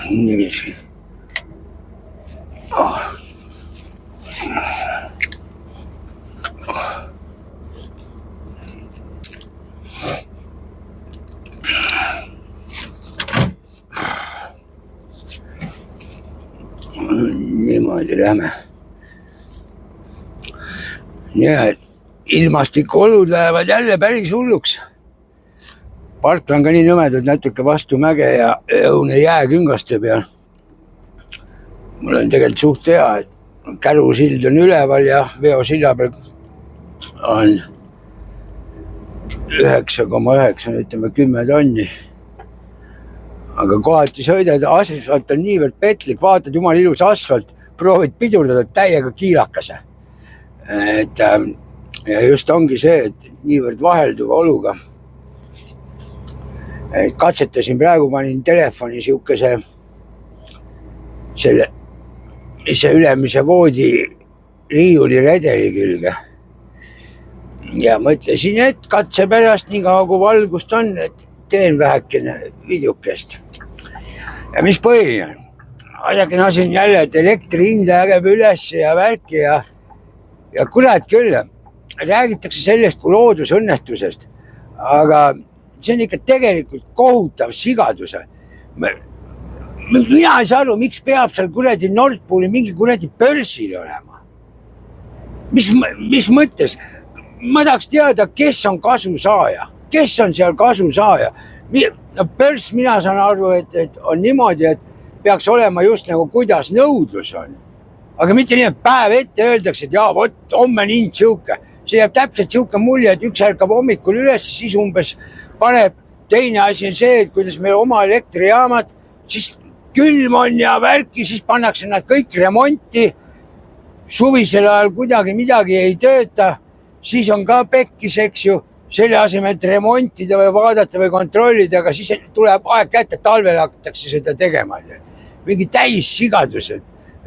niiviisi. Niimoodi lähme. Nii, et ilmastikuolud lähevad jälle päris hulluks. Parkla on ka nii nõmedud natuke vastu mäge ja õune jääküngaste peal. Mul on tegelikult suht hea, et Kärusild on üleval ja veosilla peal on 9,9, ütleme 10 tonni. Aga kohati sõidad, asfalt on niivõrd petlik, vaatad jumal ilus asfalt, proovid pidurdada täiega kiilakase. Ja just ongi see, et niivõrd vahelduva oluga. Katsetasin praegu, panin telefoni siukese selle ülemise voodi riiuli redeli külge. Ja mõtlesin, et katse pärast nii kaua kui valgust on, et teen vähekene videokest. Ja mis põhiline? Asjake nasin jälle, et elektri hind läheb üles ja värki ja kurat küll, räägitakse sellest kui loodusõnnetusest, aga see on ikka tegelikult kohutav sigaduse. Mina ei saa aru, miks peab seal kuradi Nord Pooli mingi kuradi börsil olema. Mis mõttes? Ma tahaks teada, kes on kasusaaja. Kes on seal kasusaaja? Börs, mina saan aru, et on niimoodi, et peaks olema just nagu kuidas nõudlus on. Aga mitte nii, et päev ette öeldakse, et jaa, vot, homme on hind siuke. See jääb täpselt siuke mulje, et üks ärkab hommikul üles, siis umbes paneb. Teine asi on see, et kuidas meil oma elektrijaamad, siis külm on ja värki, siis pannakse nad kõik remonti. Suvisel ajal kuidagi midagi ei tööta, siis on ka pekkis, eks ju. Selle asemel, et remontida või vaadata või kontrollida, aga siis tuleb aeg kätte, talvel hakatakse seda tegema. Mingi täis sigadused.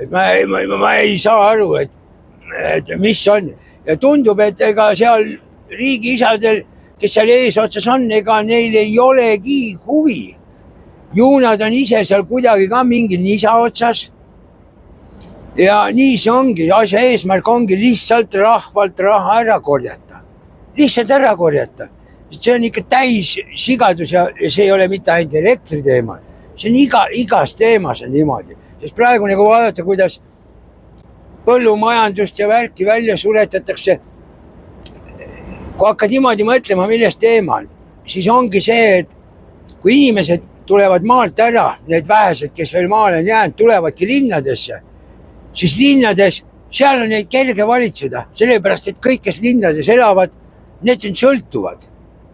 Ma ei saa aru, et mis on. Ja tundub, et ega seal riigi isadel, kes seal eesotsas on, ega neil ei olegi huvi. Ju nad on ise seal kuidagi ka mingi nisa otsas. Ja nii see ongi. Asja eesmärk ongi lihtsalt rahvalt raha ära korjata. Lihtsalt ära korjata. See on ikka täis sigadus ja see ei ole mitte ainult elektri teema. See on igas teemas on niimoodi. Sest praegu nagu vaadata, kuidas põllumajandust ja värki välja suretatakse. Kui hakkad niimoodi mõtlema, millest teema on, siis ongi see, et kui inimesed tulevad maalt ära, need vähesed, kes veel maale on jäänud, tulevadki linnadesse, siis linnades, seal on neid kerge valitseda, sellepärast, et kõik, kes linnades elavad, need on sõltuvad.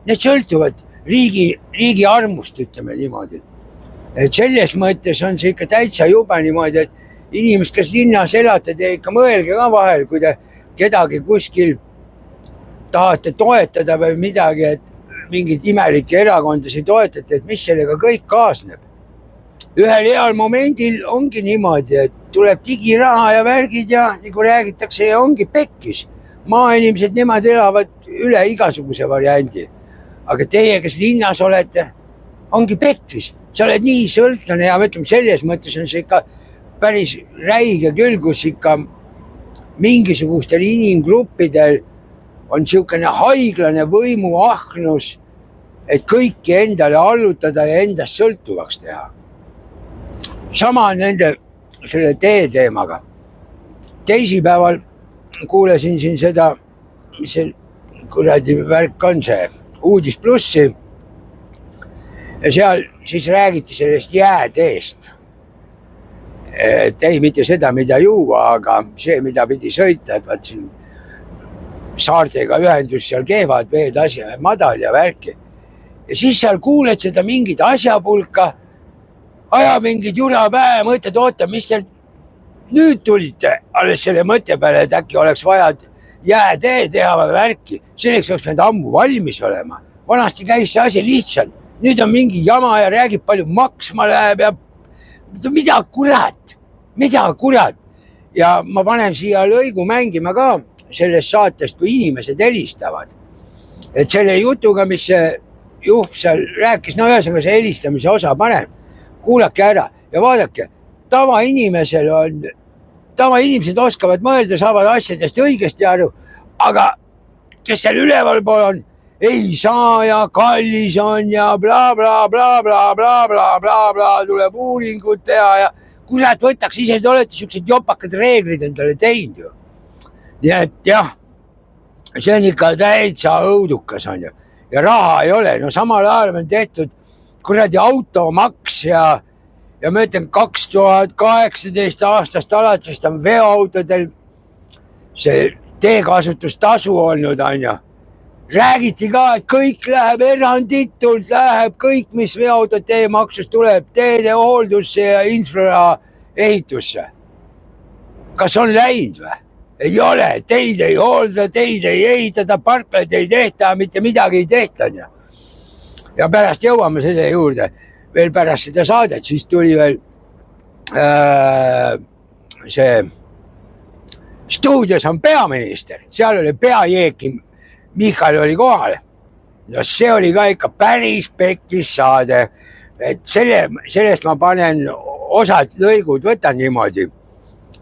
Need sõltuvad riigi armust, ütleme niimoodi. Et selles mõttes on see ikka täitsa jube niimoodi, et inimesed, kes linnas elate, te ikka mõelge ka vahel, kui te kedagi kuskil tahate toetada või midagi, et mingid imelikke erakondasid toetate, et mis sellega kõik kaasneb. Ühel heal momendil ongi niimoodi, et tuleb digiraha ja värgid ja nagu räägitakse ja ongi pekkis. Maainimesed, nemad elavad üle igasuguse variandi. Aga teie, kes linnas olete, ongi pekkis. Sa oled nii sõltlane ja mõtleme, selles mõttes on see ikka päris räige küll, kus ikka mingisugustel inimgruppidel on siukene haiglane võimuahnus, et kõiki endale allutada ja endast sõltuvaks teha. Sama on nende selle teemaga. Teisipäeval kuulesin siin seda, mis see kuradi värk on see, Uudis Plussi. Ja seal siis räägiti sellest jääteest. Et ei mitte seda, mida juua, aga see, mida pidi sõita, et vaat siin saartega ühendus seal kehvad veed asja, madal ja värki. Ja siis seal kuuled seda mingit asjapulka, aja mingid jurapäe, mõtled, oota, mis teil nüüd tulite alles selle mõtte peale, et äkki oleks vaja jäätee teha või värki. Selleks oleks need ammu valmis olema. Vanasti käis see asi lihtsalt. Nüüd on mingi jama ja räägib palju maksma läheb ja mida kurat. Ja ma panen siia lõigu mängima ka sellest saatest, kui inimesed helistavad. Et selle jutuga, mis see juht seal rääkis, no ühesõnaga see helistamise osa paneb, kuulake ära. ja vaadake, tavainimesed oskavad mõelda, saavad asjadest õigesti aru, aga kes seal üleval pool on, ei saa ja kallis on ja bla, bla, bla, bla, bla, bla, bla, bla, tuleb uuringut teha ja kurat võtaks, ise te olete siuksed jopakad reeglid endale teinud ju. Nii et jah, see on ikka täitsa õudukas on ju ja raha ei ole, no samal ajal on tehtud kuradi automaks ja ma ütlen 2018 aastast alates on veoautodel see teekasutustasu olnud on ju. Räägiti ka, et kõik läheb eranditult, läheb kõik, mis veoauto teemaksust tuleb, teede hooldusse ja infra ehitusse. Kas on läinud või? Ei ole, teid ei hoolda, teid ei ehitada, parklaid ei tehta, mitte midagi ei tehta. Ja pärast jõuame selle juurde, veel pärast seda saadet, siis tuli veel see stuudios on peaminister, seal oli peajeeki, Michal oli kohal. No see oli ka ikka päris pekkis saade, et sellest ma panen osad lõigud, võtan niimoodi,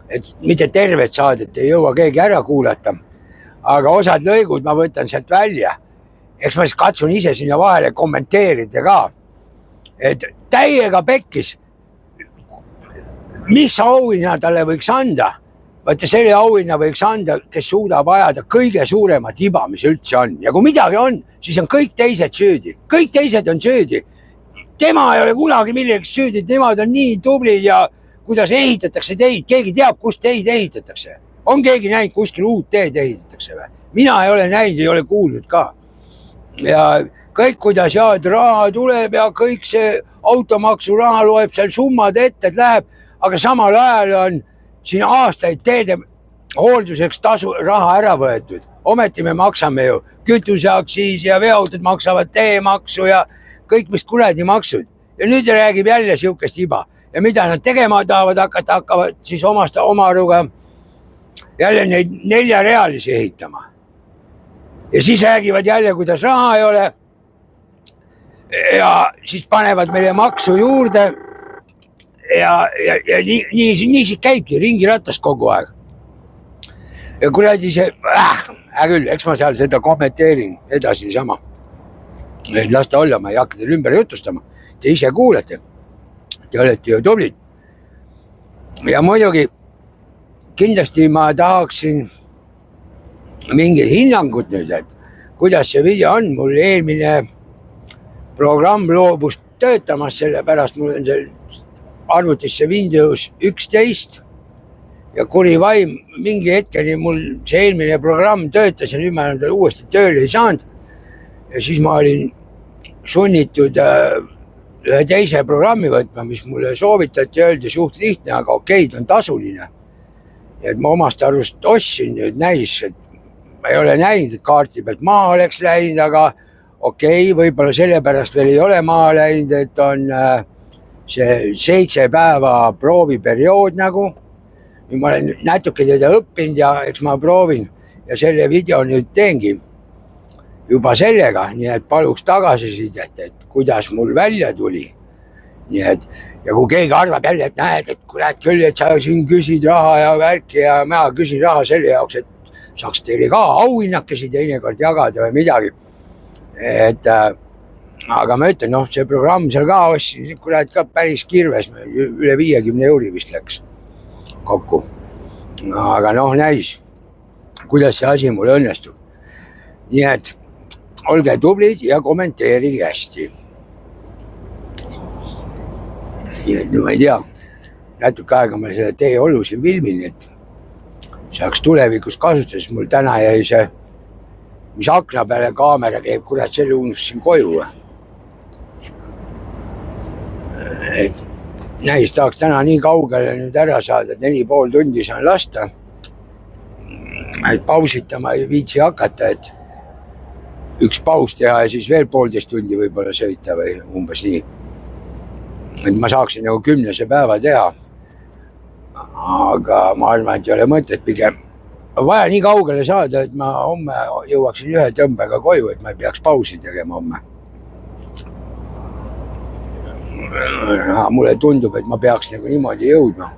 et mitte tervet saadet ei jõua keegi ära kuulata, aga osad lõigud ma võtan sealt välja. Eks ma siis katsun ise sinna vahele kommenteerida ka, et täiega pekkis, mis auhinna talle võiks anda. Vaata selle auhinna võiks anda, kes suudab ajada kõige suuremat iba, mis üldse on. Ja kui midagi on, siis on kõik teised süüdi. Kõik teised on süüdi. Tema ei ole kunagi millegi süüdi, nemad on nii tublid ja kuidas ehitatakse teid. Keegi teab, kus teid ehitatakse. On keegi näinud, kuskil uut teed ehitatakse või? Mina ei ole näinud, ei ole kuulnud ka. Ja kõik, kuidas raha tuleb ja kõik see automaksu raha loeb seal summad ette, et läheb, aga samal ajal on siin aastaid teede hoolduseks raha ära võetud. Ometi me maksame ju kütuseaktsiisi ja veoautod maksavad teemaksu ja kõik, mis kuradi maksud. Ja nüüd räägib jälle siukest iba. Ja mida nad tegema tahavad hakkavad siis omaruga jälle neid 4-realisi ehitama. Ja siis räägivad jälle, kuidas raha ei ole. Ja siis panevad meile maksu juurde. Ja nii siis käibki ringiratast kogu aeg. Ja kuradi see, küll, eks ma seal seda kommenteerin edasi sama. Et lasta olla, ma ei hakka teil ümber jutustama. Te ise kuulete. Te olete ju tublid. Ja muidugi kindlasti ma tahaksin mingid hinnangut nüüd, et kuidas see video on. Mul eelmine programm loobus töötamas, sellepärast mul on see arvutisse Windows 11 ja kuri vaim mingi hetkeni mul see eelmine programm töötas ja nüüd ma uuesti tööle ei saanud. Ja siis ma olin sunnitud ühe teise programmi võtma, mis mulle soovitati, öeldi suht lihtne, aga okei, ta on tasuline. Ja et ma omast arust ostsin nüüd näis, et ma ei ole näinud, et kaarti pealt maa oleks läinud, aga okei, võib-olla sellepärast veel ei ole maa läinud, et on see 7 päeva prooviperiood nagu. Nüüd ma olen natuke teda õppinud ja eks ma proovin ja selle video nüüd teengi juba sellega, nii et paluks tagasisidet, et kuidas mul välja tuli. Nii et, ja kui keegi arvab jälle, et näed, et kurat küll, et sa siin küsid raha ja värki ja ma küsin raha selle jaoks, et saaks teile ka auhinnakesi teinekord jagada või midagi. Et aga ma ütlen, see programm seal ka ostsin, kurat ka päris kirves, üle 50 euri vist läks kokku. Aga näis, kuidas see asi mul õnnestub. Nii et olge tublid ja kommenteerige hästi. Nii et ma ei tea, natuke aega ma seda teeolu siin filmin, et saaks tulevikus kasutada, mul täna jäi see, mis akna peale kaamera käib, kurat selle unustasin koju. Et näis tahaks täna nii kaugele nüüd ära saada, et 4,5 tundi saan lasta. Et pausitama ei viitsi hakata, et üks paus teha ja siis veel 1,5 tundi võib-olla sõita või umbes nii. Et ma saaksin nagu 10. päeva teha. Aga ma arvan, et ei ole mõtet pigem. Vaja nii kaugele saada, et ma homme jõuaksin ühe tõmbega koju, et ma ei peaks pausi tegema homme. mulle tundub, et ma peaks nagu niimoodi jõudma.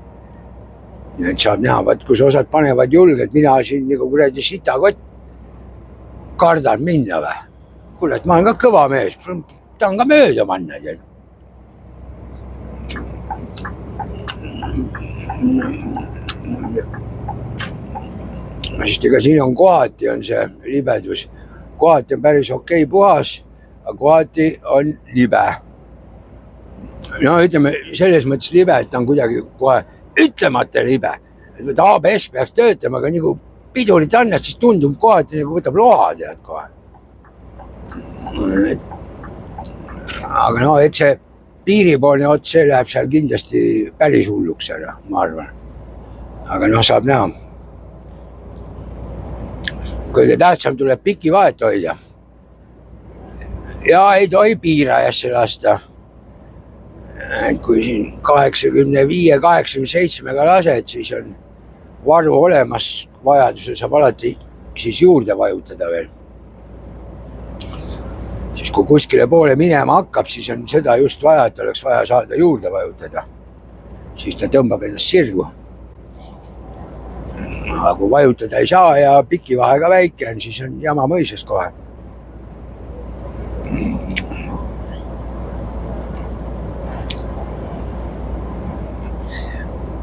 Et saab näha, kus osad panevad julgelt, mina siin nagu kuradi sitakott kardan minna või. Kuule, et ma olen ka kõva mees, tahan ka mööda manna. Sest ega siin on kohati on see libedus. Kohati on päris okei puhas, aga kohati on libe. No ütleme, selles mõttes libe, et ta on kuidagi kohe ütlemata libe. Et ABS peaks töötama, aga nagu pidurit annad, siis tundub kohati nagu võtab loa tead kohe. Aga no, et see piiripoolne ots, see läheb seal kindlasti päris hulluks ära, ma arvan. Aga no saab näha. Kõige tähtsam tuleb piki vahet hoida. Ja ei tohi piirajasse lasta. Kui siin 85-87 lased, siis on varu olemas, vajadusel saab alati siis juurde vajutada veel. Siis kui kuskile poole minema hakkab, siis on seda just vaja, et oleks vaja saada juurde vajutada. Siis ta tõmbab ennast sirgu. Aga kui vajutada ei saa ja piki vahega väike on, siis on jama mõisas kohe.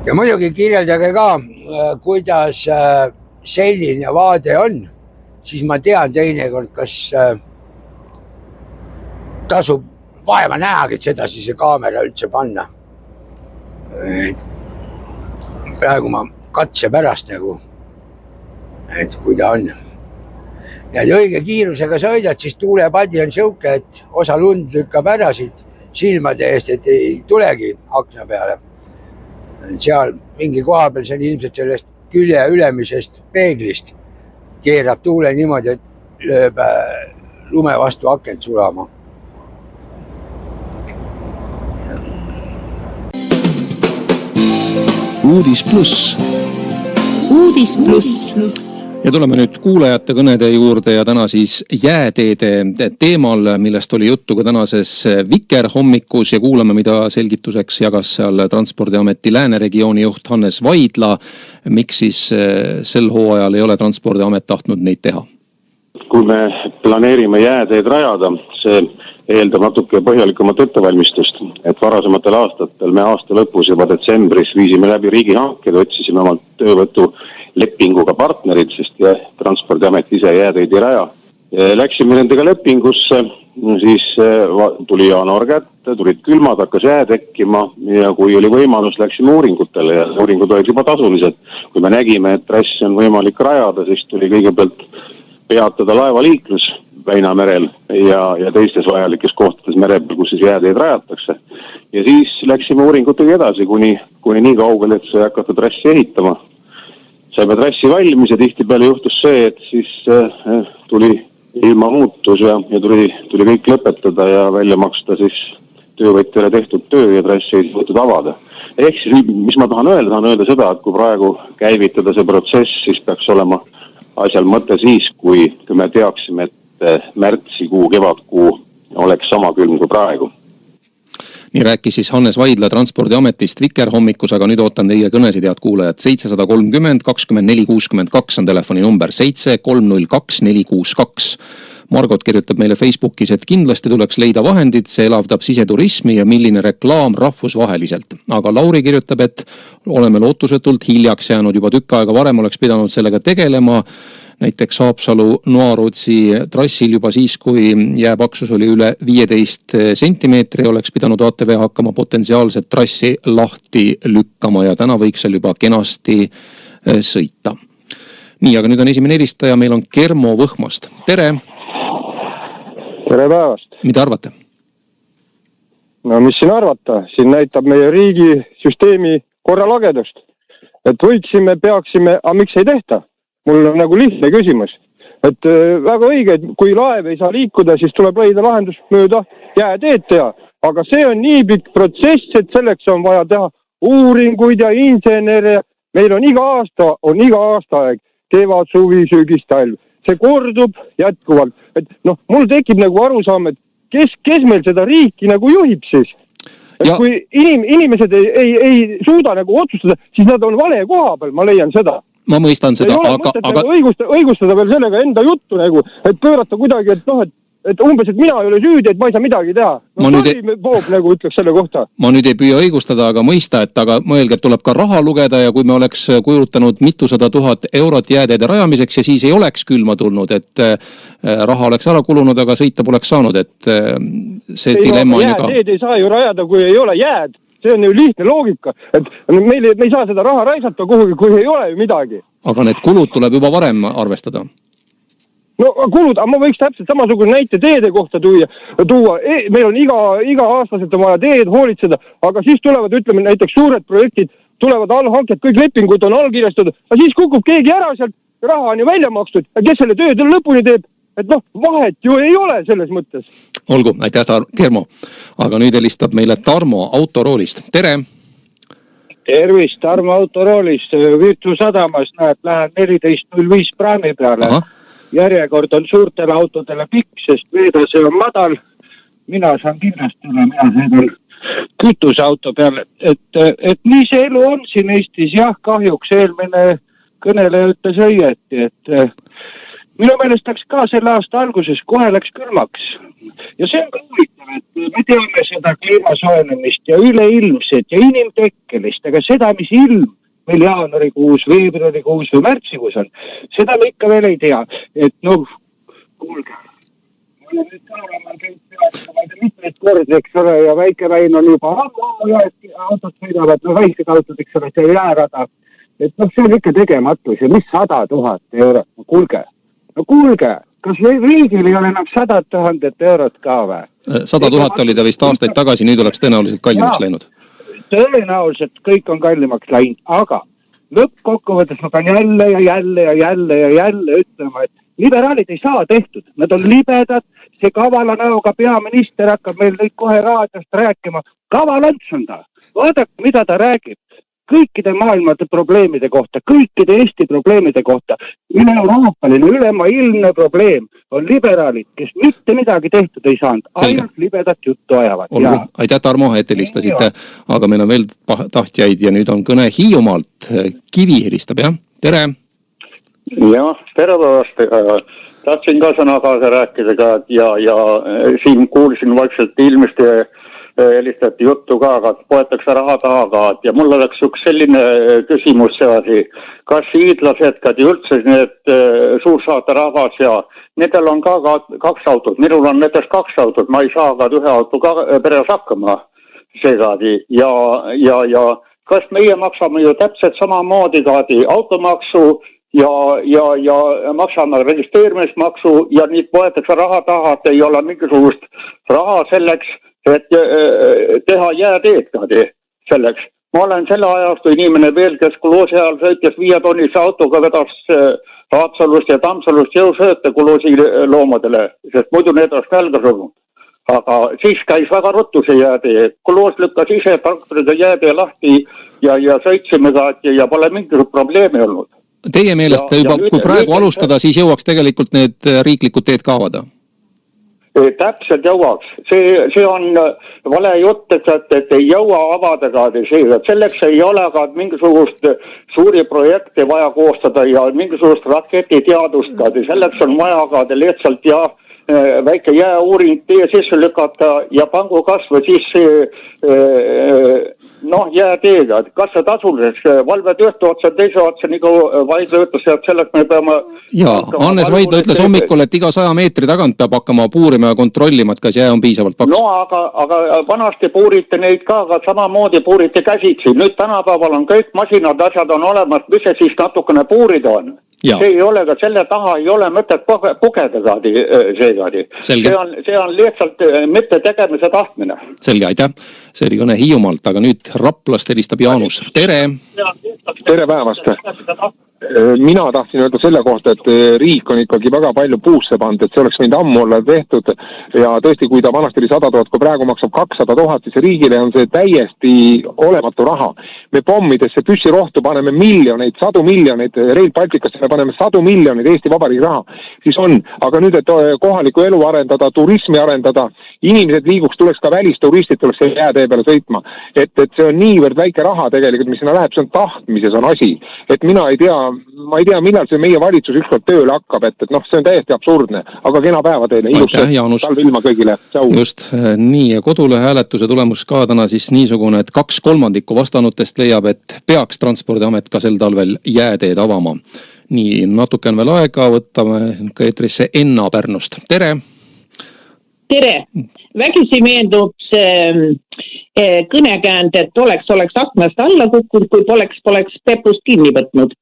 Ja muidugi kirjeldage ka, kuidas selline vaade on, siis ma tean teinekord, kas tasub vaeva nähagi, et sedasi see kaamera üldse panna. Praegu ma katse pärast nagu, et kui ta on. Ja õige kiirusega sõidad, siis tuulepadi on siuke, et osa lund lükkab ära siit silmade eest, et ei tulegi akna peale. Seal mingi koha peal see on ilmselt sellest külje ülemisest peeglist keerab tuule niimoodi, et lööb lume vastu akent sulama. Uudis Plus. Uudis Plus. Ja tuleme nüüd kuulajate kõnede juurde ja täna siis jääteede teemal, millest oli juttu ka tänases Vikerhommikus ja kuulame, mida selgituseks jagas seal Transpordiameti Lääneregiooni juht Hannes Vaidla. Miks siis sel hooajal ei ole Transpordiamet tahtnud neid teha? Kui me planeerime jääteed rajada, see eeldab natuke põhjalikumat ettevalmistust, et varasematel aastatel me aasta lõpus juba detsembris viisime läbi riigihanked, otsisime omalt töövõtu lepinguga partnerid, sest Transpordiamet ise jääteid ei raja. Läksime nendega lepingusse, siis tuli jaanuar kätte, tulid külmad, hakkas jää tekkima ja kui oli võimalus, läksime uuringutele ja uuringud olid juba tasulised. Kui me nägime, et trass on võimalik rajada, siis tuli kõigepealt peatada laevaliiklus Väinamerel ja teistes vajalikes kohtades merepel, kus siis jääteid rajatakse. Ja siis läksime uuringutega edasi, kuni nii kaugel, et sai hakata trassi ehitama. Saime trassi valmis ja tihtipeale juhtus see, et siis tuli ilma muutus ja tuli kõik lõpetada ja välja maksta siis töövõtjale tehtud töö ja trassi ei suutud avada. Ehk siis, mis ma tahan öelda seda, et kui praegu käivitada see protsess, siis peaks olema asjal mõte siis, kui me teaksime, et märtsikuu, kevadkuu oleks sama külm kui praegu. Nii rääkis siis Hannes Vaidla Transpordiametist Vikerhommikus, aga nüüd ootan teie kõnesid, head kuulajad. 730 24 62 on telefoni number 7302 462. Margot kirjutab meile Facebookis, et kindlasti tuleks leida vahendid, see elavdab siseturismi ja milline reklaam rahvusvaheliselt. Aga Lauri kirjutab, et oleme lootusetult hiljaks jäänud, juba tükk aega varem oleks pidanud sellega tegelema. Näiteks Haapsalu Noarootsi trassil juba siis, kui jääpaksus oli üle 15 sentimeetri, oleks pidanud ATV hakkama potentsiaalset trassi lahti lükkama ja täna võiks seal juba kenasti sõita. Nii, aga nüüd on esimene helistaja, meil on Kermo Võhmast. Tere! Tere päevast! Mida arvate? No mis siin arvata? Siin näitab meie riigi süsteemi korralagedust. Et võiksime, peaksime, aga miks ei tehta? Mul on nagu lihtne küsimus. Et väga õige, et kui laev ei saa liikuda, siis tuleb leida lahendus mööda jääteed teha. Aga see on nii pikk protsess, et selleks on vaja teha uuringuid ja insenere. Meil on iga aasta aeg, kevad, suvi, sügis, talv. See kordub jätkuvalt. Et mul tekib nagu arusaam, et kes meil seda riiki nagu juhib siis? Et Ja- kui inimesed ei suuda nagu otsustada, siis nad on vale koha peal, ma leian seda. ma mõistan seda, ei ole aga, mõtet nagu õigustada veel sellega enda juttu nagu, et pöörata kuidagi, et noh, et umbes, et mina ei ole süüdi, et ma ei saa midagi teha. Ma No nüüd Bob nagu ütleks selle kohta. ma nüüd ei püüa õigustada, aga mõista, et aga mõelge, et tuleb ka raha lugeda ja kui me oleks kujutanud mitusada tuhat eurot jääteede rajamiseks ja siis ei oleks külma tulnud, et raha oleks ära kulunud, aga sõita poleks saanud, et see dilemma on ju ka. Jääteed ei saa ju rajada, kui ei ole jääd. See on ju lihtne loogika, et me ei saa seda raha raisata kuhugi, kui ei ole ju midagi. Aga need kulud tuleb juba varem arvestada. No kulud, aga ma võiks täpselt samasugune näite teede kohta tuua. Meil on iga aastaselt on vaja teed hoolitseda, aga siis tulevad, ütleme näiteks suured projektid, tulevad allhanked, kõik lepingud on allkirjastatud, aga siis kukub keegi ära sealt, raha on ju välja makstud ja kes selle tööd lõpuni teeb, et noh, vahet ju ei ole selles mõttes. Olgu, aitäh Kermo. Aga nüüd helistab meile Tarmo autoroolist. Tere! Tervist, Tarmo autoroolist, Virtu sadamast, näed, lähen 14.05 praami peale. Aha. Järjekord on suurtele autodele pikk, sest veetase on madal. Mina saan kindlasti üle, mina sõidan kütuseauto peale. Et nii see elu on siin Eestis, jah, kahjuks eelmine kõneleja ütles õieti, et minu meelest läks ka selle aasta alguses, kohe läks külmaks. Ja see on ka huvitav, et me teame seda kliimasoojenemist ja üleilmset ja inimtekkelist, aga seda, mis ilm meil jaanuarikuus, veebruarikuus või märtsikuus on, seda me ikka veel ei tea. Et noh, kuulge, ma olen nüüd Saaremaal käinud mitmeid kordi, eks ole, ja väikeväin on juba autod sõidavad, no väiksed autod, eks ole, see jäärada. Et noh, see on ikka tegematus ja mis 100 000 eurot, no kuulge, kas riigil ei ole enam 100 000 eurot ka või? 100 000 oli ta vist aastaid tagasi, nüüd oleks tõenäoliselt kallimaks läinud. Tõenäoliselt kõik on kallimaks läinud, aga lõppkokkuvõttes ma pean jälle ütlema, et liberaalid ei saa tehtud, nad on libedad, see kavala näoga peaminister hakkab meil nüüd kohe raadiost rääkima, kavalants on ta, vaadake, mida ta räägib. Kõikide maailmade probleemide kohta, kõikide Eesti probleemide kohta, üle-euroopaline, ülemaailmne probleem on liberaalid, kes mitte midagi tehtud ei saanud, ainult libedat juttu ajavad. Olgu, aitäh Tarmo, et helistasite, aga meil on veel tahtjaid ja nüüd on kõne Hiiumaalt. Kivi helistab, jah? Tere! Jah, tere päevast. Tahtsin ka sõna kaasa rääkida ka ja siin kuulsin vaikselt ilmist helistati juttu ka, aga poetakse raha taha ka ja mul oleks üks selline küsimus seasi. Kas hiidlased, ka üldse need suursaarte rahvas ja nendel on ka 2 autot, minul on näiteks 2 autot, ma ei saa ka 1 auto ka peres hakkama seegadi ja kas meie maksame ju täpselt samamoodi kaadi automaksu ja maksame registreerimismaksu ja nüüd poetakse raha taha, et ei ole mingisugust raha selleks, et teha jääteed kaadi selleks. Ma olen selle ajastu inimene veel, kes Kuloosi ajal sõitis 5 tonnise autoga vedas Haapsalust ja Tammsalust jõusööte Kuloosi loomadele, sest muidu need oleks nälga surnud. Aga siis käis väga ruttu see jäätee. Kuloos lükkas ise traktoriga jäätee lahti ja sõitsime kaadi ja pole mingisugust probleemi olnud. Teie meelest juba, kui praegu alustada, siis jõuaks tegelikult need riiklikud teed ka avada? Täpselt jõuaks. See on vale jutt, et ei jõua avada kaadi see. Selleks ei ole ka mingisugust suuri projekte vaja koostada ja mingisugust raketiteadust kaadi. Selleks on vaja kaadi lihtsalt väike jääuuring tee sisse lükata ja pangu kasvu siis jääteega. Kas see tasuliseks? Valvetööstu otsa teise otsa, nagu Vaidla ütles, et selleks me peame... Jaa, Hannes Vaidla ütles hommikul, et iga 100 meetri tagant peab hakkama puurima ja kontrollima, et kas jää on piisavalt paks. No aga vanasti puurite neid ka, aga samamoodi puurite käsitsi. Nüüd tänapäeval on kõik masinad, asjad on olemas, mis see siis natukene puurida on. Ja. See ei ole ka, selle taha ei ole mõtet pugeda kaadi seegaadi. See on lihtsalt mitte tegemise tahtmine. Selge, aitäh. See oli kõne Hiiumaalt, aga nüüd Raplast helistab Jaanus. Tere! Tere päevast! Mina tahtsin öelda selle kohta, et riik on ikkagi väga palju puusse pannud, et see oleks võinud ammu olla tehtud ja tõesti, kui ta vanasti oli 100 000, kui praegu maksab 200 000, siis riigile on see täiesti olematu raha. Me pommidesse püssirohtu paneme miljoneid, 100 miljoneid, Rail Balticasse me paneme 100 miljoneid Eesti Vabariigi raha, siis on. Aga nüüd, et kohalikku elu arendada, turismi arendada, inimesed liiguks, tuleks ka välisturistid, tuleks see jääde tee peale sõitma. Et see on niivõrd väike raha tegelikult, mis sinna läheb, see on tahtmises on asi. Et ma ei tea, millal see meie valitsus ükskord tööle hakkab, et see on täiesti absurdne. Aga kena päeva teile, ilusat talvilma kõigile. Tšau. Just nii, ja kodule hääletuse tulemus ka täna siis niisugune, et 2/3 vastanutest leiab, et peaks Transpordiamet ka sel talvel jääteed avama. Nii, natuke on veel aega, võtame ka eetrisse Enna Pärnust. Tere! Tere! Vägisi meeldub see kõnekäänd, et oleks aknast alla kukkunud, kui poleks pepust kinni võtnud.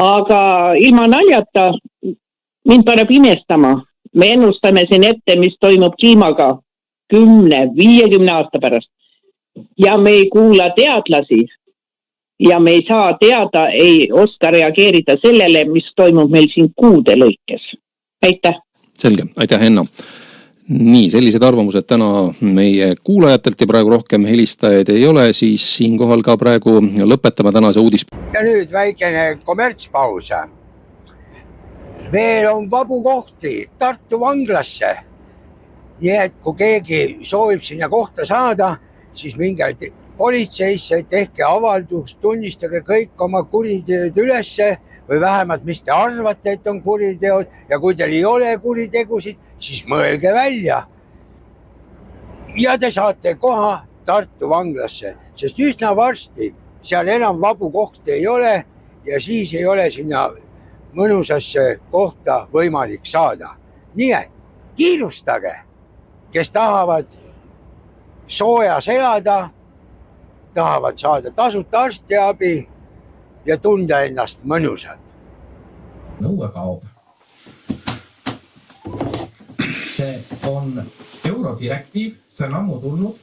Aga ilma naljata mind paneb imestama. Me ennustame siin ette, mis toimub kliimaga 10-50 aasta pärast. Ja me ei kuula teadlasi. Ja me ei saa teada, ei oska reageerida sellele, mis toimub meil siin kuude lõikes. Aitäh! Selge, aitäh Enna! Nii, sellised arvamused täna meie kuulajatelt ja praegu rohkem helistajaid ei ole, siis siinkohal ka praegu lõpetame tänase uudis. Ja nüüd väikene kommertspaus. Veel on vabu kohti Tartu vanglasse. Nii et kui keegi soovib sinna kohta saada, siis minge politseisse, tehke avaldus, tunnistage kõik oma kuriteod ülesse või vähemalt, mis te arvate, et on kuriteod ja kui teil ei ole kuritegusid, siis mõelge välja. Ja te saate koha Tartu vanglasse, sest üsna varsti seal enam vabu kohti ei ole ja siis ei ole sinna mõnusasse kohta võimalik saada. Nii et kiirustage, kes tahavad soojas elada, tahavad saada tasuta arstiabi ja tunda ennast mõnusalt. Nõue kaob. See on eurodirektiiv, see on ammu tulnud.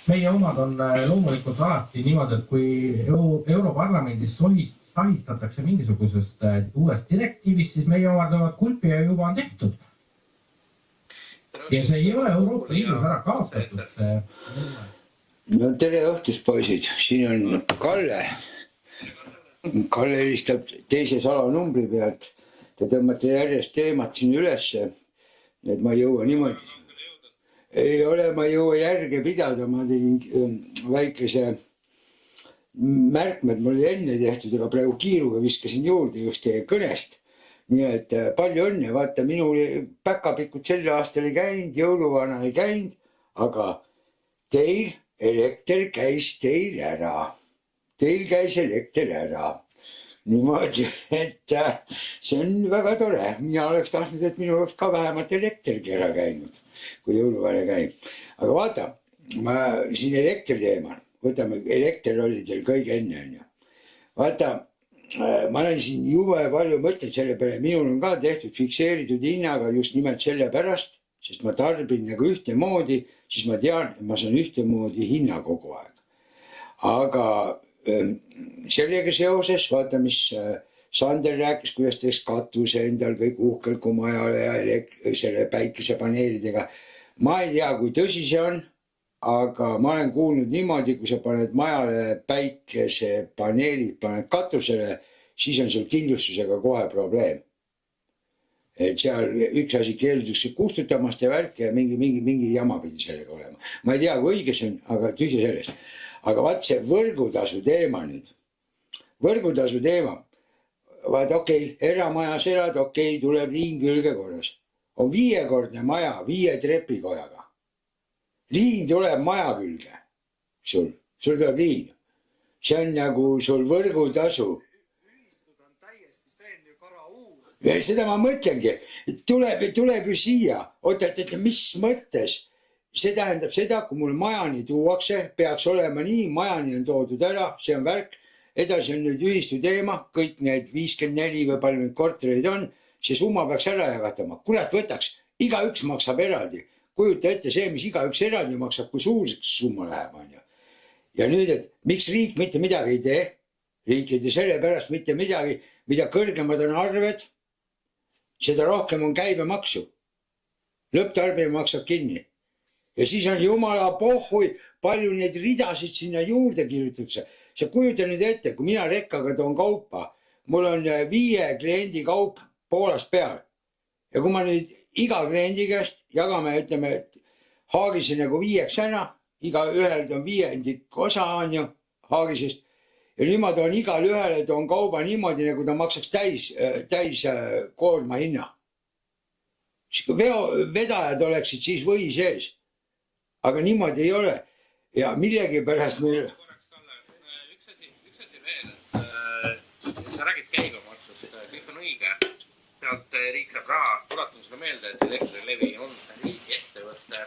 Meie omad on loomulikult alati niimoodi, et kui Europarlamendis sahistatakse mingisugusest uuest direktiivist, siis meie omad on kulpi ja juba on tehtud. Ja see ei ole Euroopa Liidus ära kaotatud. No tere õhtust, poisid. Siin on Kalle. Kalle helistab teise salanumbri pealt. Te tõmmate järjest teemat siin ülesse. Et ma jõua niimoodi. Ei ole, ma jõua järge pidada. Ma tegin väikese märkmed. Mul oli enne tehtud, aga praegu kiiruga viskasin juurde just teie kõnest. Nii et palju õnne. Vaata, minul päkapikud sel aastal ei käinud, jõuluvana ei käinud, aga teil elekter käis teil ära. Teil käis elekter ära. Niimoodi, et see on väga tore. Mina oleks tahtnud, et minul oleks ka vähemalt elektergi ära käinud, kui jõuluvana käib. Aga vaata, ma siin elektri teemal, võtame, elekter oli teil kõige enne. Vaata, ma olen siin jube palju mõtlenud selle peale, minul on ka tehtud fikseeritud hinnaga just nimelt selle pärast, sest ma tarbin nagu ühtemoodi, siis ma tean, et ma saan ühtemoodi hinna kogu aeg. Aga sellega seoses, vaata, mis Sander rääkis, kuidas teeks katuse endal kõik uhkel kui majale ja selle päikesepaneelidega. Ma ei tea, kui tõsi see on, aga ma olen kuulnud niimoodi, kui sa paned majale päikesepaneelid, paned katusele, siis on sul kindlustusega kohe probleem. Et seal üks asi keeldutakse kustutamast ja värk ja mingi jama pidi sellega olema. Ma ei tea, kui õige see on, aga tühja sellest. Aga vaat see võrgutasu teema nüüd. Võrgutasu teema. Vaat okei, eramajas elad, okei, tuleb liin külge korras. On 5-kordne maja 5 trepikojaga. Liin tuleb maja külge. Sul tuleb liin. See on nagu sul võrgutasu. Ühistud on täiesti, see on ju karauur. Ja seda ma mõtlengi. Tuleb ju siia. Oota, et mis mõttes? See tähendab seda, kui mul majani tuuakse, peaks olema nii, majani on toodud ära, see on värk. Edasi on nüüd ühistu teema, kõik need 54 või palju need korterid on, see summa peaks ära jagatama. Kurat võtaks, igaüks maksab eraldi. Kujuta ette see, mis igaüks eraldi maksab, kui suurseks summa läheb. Ja nüüd, et miks riik mitte midagi ei tee? Riik ei tee selle pärast mitte midagi, mida kõrgemad on arved, seda rohkem on käibemaksu. Lõpptarbija maksab kinni. Ja siis on jumala pohhui, palju neid ridasid sinna juurde kirjutatakse. Sa kujuta nüüd ette, kui mina rekkaga toon kaupa, mul on 5 kliendi kaup Poolast peal. Ja kui ma nüüd iga kliendi käest jagame, ütleme, et haagise nagu 5 ära iga ühel on 1/5 osa on ju Haagisest ja niimoodi on igal ühele toon kauba niimoodi, nagu ta maksaks täis koorma hinna. Vedajad oleksid siis või sees, aga niimoodi ei ole ja millegipärast meil... Üks asi veel, et sa räägid käibemaksust, kõik on õige. Sealt riik saab raha, tuletan seda meelde, et Elektrilevi on riigi ettevõtte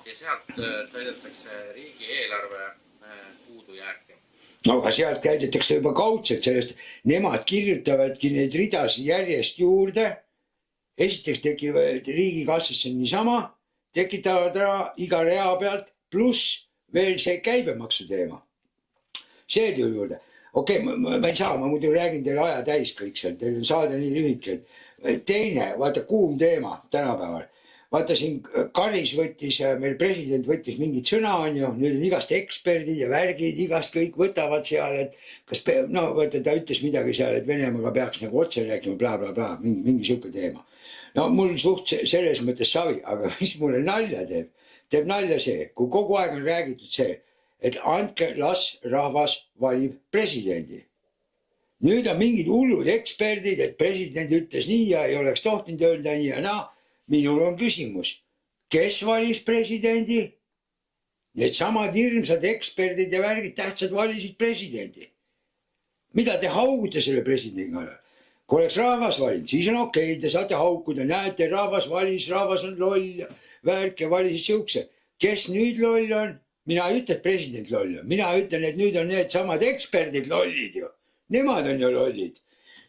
ja sealt täidetakse riigieelarve puudujääke. No aga sealt käidetakse juba kaudselt, sellest nemad kirjutavadki neid ridasi järjest juurde. Esiteks tekivad riigikassasse niisama, tekitavad raha iga rea pealt, pluss veel see käibemaksu teema. See tuli juurde. Okei, ma ei saa, ma muidu räägin teile aja täis kõik seal, teil on saade nii lühike. Teine, vaata kuum teema tänapäeval. Vaata siin Karis võttis, meil president võttis mingid sõna on ju, nüüd on igast eksperdid ja värgid, igast kõik võtavad seal, et kas, no vaata ta ütles midagi seal, et Venemaaga peaks nagu otse rääkima, bla, bla, bla, mingi siuke teema. No mul suht selles mõttes savi, aga mis mulle nalja teeb? Teeb nalja see, kui kogu aeg on räägitud see, et andke las rahvas valib presidendi. Nüüd on mingid hullud eksperdid, et president ütles nii ja ei oleks tohtinud öelda nii ja naa. Minul on küsimus, kes valis presidendi? Need samad hirmsad eksperdid ja värgid tähtsad valisid presidendi. Mida te haugute selle presidendi kallal? Kui oleks rahvas valinud, siis on okei, te saate haukuda, näete, rahvas valis, rahvas on loll ja värk ja valisid siukse. Kes nüüd loll on? Mina ei ütle, et president loll on. Mina ütlen, et nüüd on need samad eksperdid lollid ju. Nemad on ju lollid.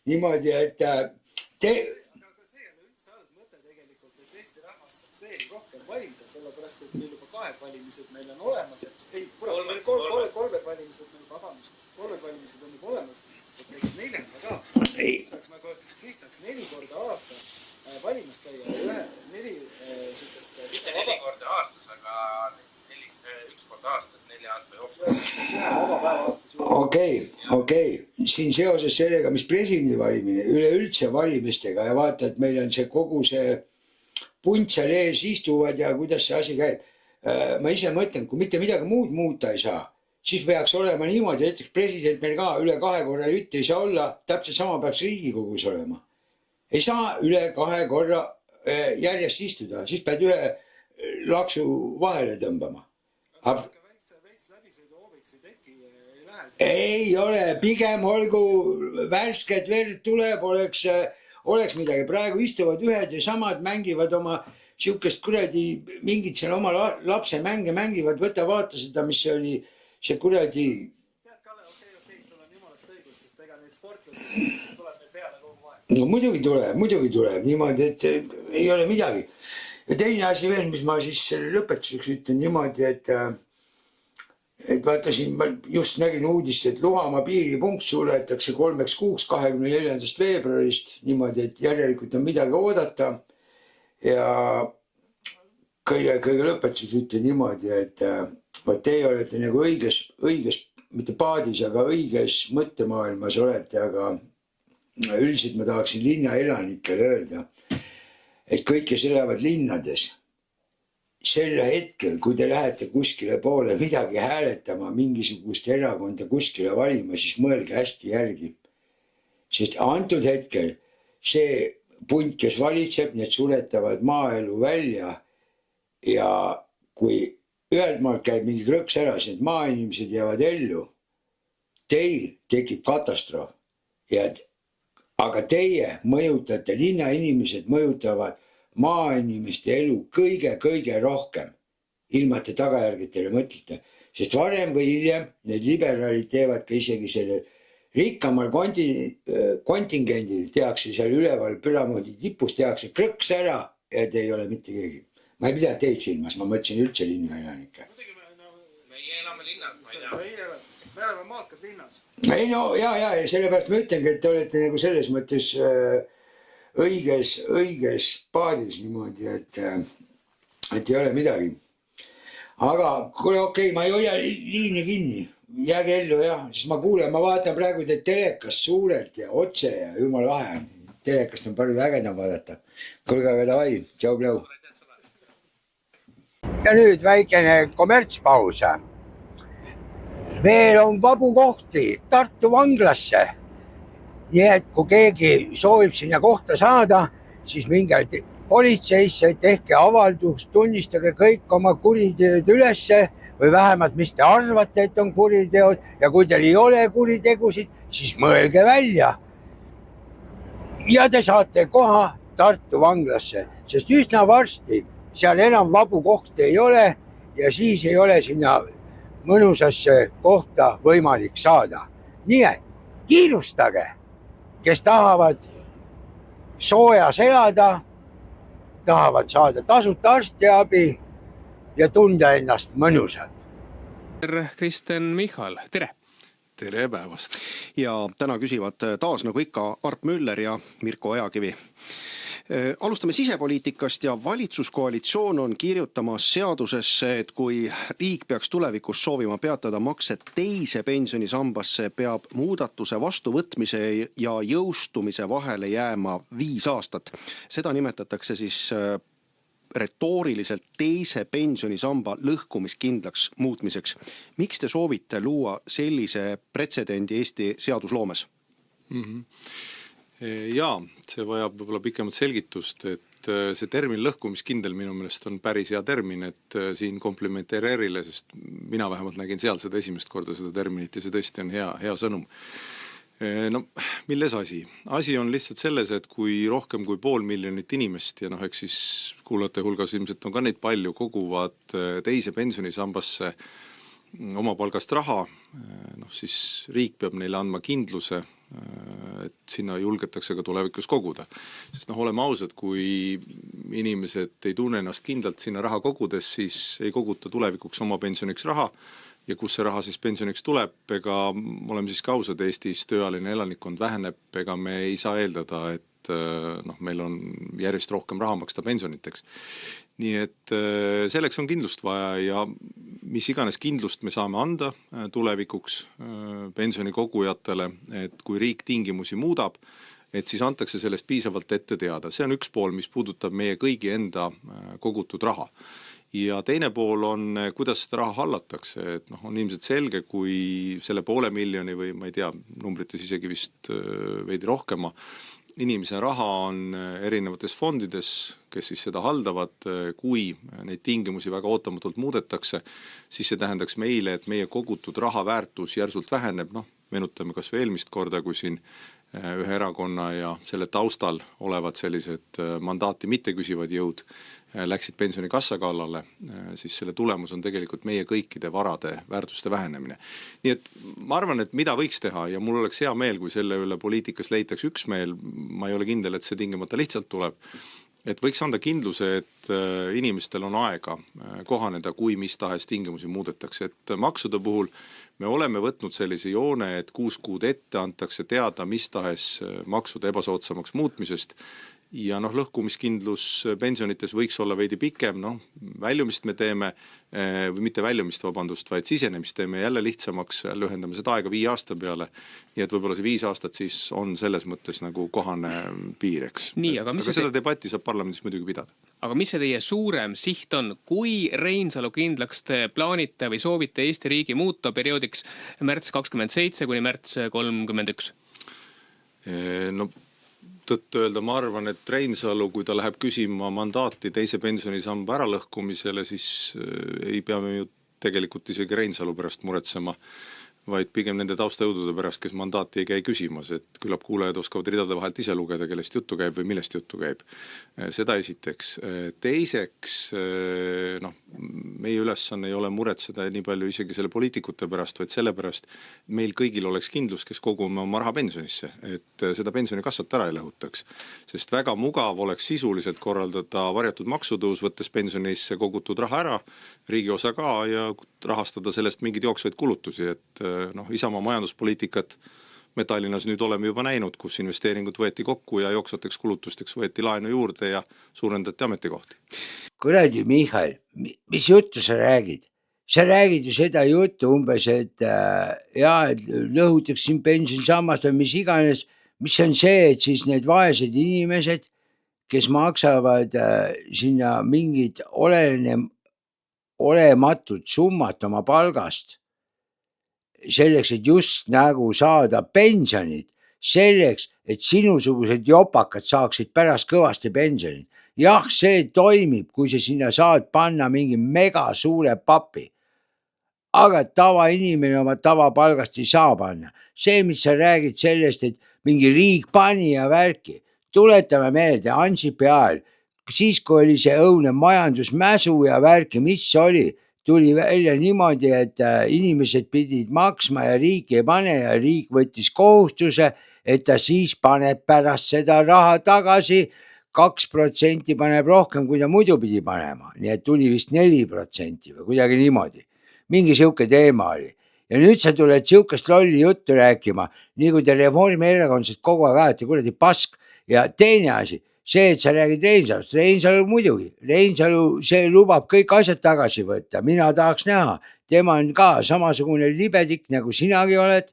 Niimoodi, et te... Aga see on üldse halb mõte tegelikult, et Eesti rahvas saaks veel rohkem valida, sellepärast, et meil juba 2 valimised meil on olemas. Ei, kolmed valimised on juba olemas. Et teeks 4. ka. Siis saaks 4 korda aastas valimas käia. 4 sükest... Mis see 4 korda aastas, aga 1 korda aastas 4 aasta jooksul. Okei. Siin seoses sellega, mis presidendi valimine, üleüldse valimistega ja vaata, et meil on see kogu see punt seal ees istuvad ja kuidas see asi käib. Ma ise mõtlen, kui mitte midagi muud muuta ei saa, siis peaks olema niimoodi, et president meil ka üle 2 korra jutti ei saa olla, täpselt sama peaks Riigikogus olema. Ei saa üle 2 korra järjest istuda, siis pead ühe laksu vahele tõmbama. Ei ole, pigem olgu värsket verd tuleb, oleks midagi. Praegu istuvad ühed ja samad, mängivad oma siukest kuradi, mingid seal oma lapse mänge mängivad, võta vaata seda, mis see oli, see kuradi... Tead, Kalle, okei, sul on jumalast õigus, sest ega neid sportlasi tuleb meil peale kogu aeg. No muidugi tuleb, niimoodi, et ei ole midagi. Ja teine asi veel, mis ma siis lõpetuseks ütlen niimoodi, et vaata siin, ma just nägin uudist, et Luhamaa piiripunkt suletakse 3 kuuks 24. veebruarist niimoodi, et järelikult on midagi oodata. Ja kõige lõpetuseks ütlen niimoodi, et teie olete nagu õiges, mitte paadis, aga õiges mõttemaailmas olete, aga üldiselt ma tahaksin linnaelanikele öelda, et kõik, kes elavad linnades, sel hetkel, kui te lähete kuskile poole midagi hääletama, mingisugust erakonda kuskile valima, siis mõelge hästi järgi. Sest antud hetkel see punt, kes valitseb, need suletavad maaelu välja ja kui ühelt maalt käib mingi krõks ära, siis need maainimesed jäävad ellu, teil tekib katastroof. Aga teie mõjutate, linnainimesed mõjutavad maainimeste elu kõige rohkem, ilma te tagajärgedele mõtlete. Sest varem või hiljem need liberaalid teevad ka isegi selle rikkamal kontingendil tehakse seal üleval püramoodi tipus, tehakse krõks ära ja te ei ole mitte keegi. Ma ei pidanud teid silmas, ma mõtlesin üldse linnaelanikke. Meie elame linnas, ma ei tea. Me oleme maakad linnas. Ei no ja sellepärast ma ütlengi, et te olete nagu selles mõttes õiges paadis niimoodi, et ei ole midagi. Aga kuule okei, ma ei hoia liini kinni, jääge ellu jah, siis ma kuulen, ma vaatan praegu teid telekast suurelt ja otse ja jumal lahe. Telekast on palju ägedam vaadata. Kuulge, aga davai, tšau-pljau. Ja nüüd väikene kommertspaus. Veel on vabu kohti Tartu vanglasse. Nii et kui keegi soovib sinna kohta saada, siis minge politseisse, tehke avaldust, tunnistage kõik oma kuriteod ülesse või vähemalt mis te arvate, et on kuriteod ja kui teil ei ole kuritegusid, siis mõelge välja. Ja te saate koha Tartu vanglasse, sest üsna varsti seal enam vabu kohti ei ole ja siis ei ole sinna mõnusasse kohta võimalik saada. Nii et kiirustage, kes tahavad soojas elada, tahavad saada tasuta arstiabi ja tunda ennast mõnusalt. Kristen Michal, tere! Tere päevast! Ja täna küsivad taas nagu ikka Arp Müller ja Mirko Ojakivi. Alustame sisepoliitikast ja valitsuskoalitsioon on kirjutamas seadusesse, et kui riik peaks tulevikus soovima peatada makse teise pensionisambasse, peab muudatuse vastuvõtmise ja jõustumise vahele jääma 5 aastat. Seda nimetatakse siis retooriliselt teise pensionisamba lõhkumiskindlaks muutmiseks. Miks te soovite luua sellise pretsedendi Eesti seadusloomes? Jaa, see vajab võib-olla pikemat selgitust, et see termin lõhkumiskindel minu meelest on päris hea termin, et siin kompliment ERR-ile, sest mina vähemalt nägin seal seda esimest korda seda terminit ja see tõesti on hea sõnum. No, milles asi? Asi on lihtsalt selles, et kui rohkem kui 500 000 inimest ja eks siis kuulajate hulgas ilmselt on ka neid palju, koguvad teise pensionisambasse oma palgast raha, siis riik peab neile andma kindluse, et sinna julgetakse ka tulevikus koguda. Sest oleme ausad, kui inimesed ei tunne ennast kindlalt sinna raha kogudes, siis ei koguta tulevikuks oma pensioniks raha ja kus see raha siis pensioniks tuleb, ega oleme siis kausad, Eestis tööaline elanikkond väheneb, ega me ei saa eeldada, et meil on järjest rohkem raha maksta pensioniteks. Nii et selleks on kindlust vaja ja mis iganes kindlust me saame anda tulevikuks pensionikogujatele, et kui riik tingimusi muudab, et siis antakse sellest piisavalt ette teada. See on üks pool, mis puudutab meie kõigi enda kogutud raha. Ja teine pool on, kuidas seda raha hallatakse, et on ilmselt selge, kui selle 500 000 või ma ei tea, numbrites isegi vist veidi rohkema, inimese raha on erinevates fondides, kes siis seda haldavad, kui neid tingimusi väga ootamatult muudetakse, siis see tähendaks meile, et meie kogutud raha väärtus järsult väheneb, meenutame kas või eelmist korda, kui siin ühe erakonna ja selle taustal olevad sellised mandaati mitte küsivad jõud läksid pensionikassa kallale, siis selle tulemus on tegelikult meie kõikide varade väärtuste vähenemine. Nii et ma arvan, et mida võiks teha ja mul oleks hea meel, kui selle üle poliitikas leitaks üksmeel, ma ei ole kindel, et see tingimata lihtsalt tuleb, et võiks anda kindluse, et inimestel on aega kohaneda, kui mis tahes tingimusi muudetakse, et maksude puhul me oleme võtnud sellise joone, et 6 kuud ette antakse teada mis tahes maksude ebasoodsamaks muutmisest ja lõhkumiskindlus pensionites võiks olla veidi pikem, väljumist me teeme, või mitte väljumist, vabandust, vaid sisenemist teeme jälle lihtsamaks, lühendame seda aega 5 aasta peale, nii et võib-olla see 5 aastat siis on selles mõttes nagu kohane piir, eks. Aga seda debatti saab parlamendis muidugi pidada. Aga mis see teie suurem siht on, kui Reinsalu kindlaks te plaanite või soovite Eesti riigi muuta perioodiks märts 27 kuni märts 31? Tõtt öelda, ma arvan, et Reinsalu, kui ta läheb küsima mandaati teise pensionisamba äralõhkumisele, siis ei pea me ju tegelikult isegi Reinsalu pärast muretsema, vaid pigem nende taustajõudude pärast, kes mandaati ei käi küsimas, et küllap kuulajad oskavad ridade vahelt ise lugeda, kellest juttu käib või millest juttu käib. Seda esiteks. Teiseks, meie ülesanne ei ole muretseda nii palju isegi selle poliitikute pärast, vaid selle pärast meil kõigil oleks kindlus, kes kogume oma raha pensionisse, et seda pensionikassat ära ei lõhutaks. Sest väga mugav oleks sisuliselt korraldada varjatud maksutõus, võttes pensionisse kogutud raha ära, riigi osa ka ja rahastada sellest mingid jooksvaid kulutusi, et Isamaa majanduspoliitikat me Tallinnas nüüd oleme juba näinud, kus investeeringud võeti kokku ja jooksvateks kulutusteks võeti laenu juurde ja suurendati ametikohti. Kuradi Michal, mis juttu sa räägid? Sa räägid ju seda juttu umbes, et lõhutaks siin pensionisammast või mis iganes, mis on see, et siis need vaesed inimesed, kes maksavad sinna mingid olematut summat oma palgast selleks, et just nagu saada pensionit, selleks, et sinusugused jopakad saaksid pärast kõvasti pensionit. Jah, see toimib, kui sa sinna saad panna mingi mega suure papi. Aga tavainimene oma tavapalgast ei saa panna. See, mis sa räägid sellest, et mingi riik pani ja värki. Tuletame meelde Ansipi ajal, siis kui oli see õudne majandusmäsu ja värki, mis oli? Tuli välja niimoodi, et inimesed pidid maksma ja riik ei pane ja riik võttis kohustuse, et ta siis paneb pärast seda raha tagasi, 2% paneb rohkem, kui ta muidu pidi panema. Nii et tuli vist 4% või kuidagi niimoodi. Mingi siuke teema oli. Ja nüüd sa tuled siukest lolli juttu rääkima, nii kui te Reformierakondselt kogu aeg ajate kuradi pask. Ja teine asi, see, et sa räägid Reinsalust, Reinsalu muidugi, Reinsalu see lubab kõik asjad tagasi võtta, mina tahaks näha, tema on ka samasugune libedik, nagu sinagi oled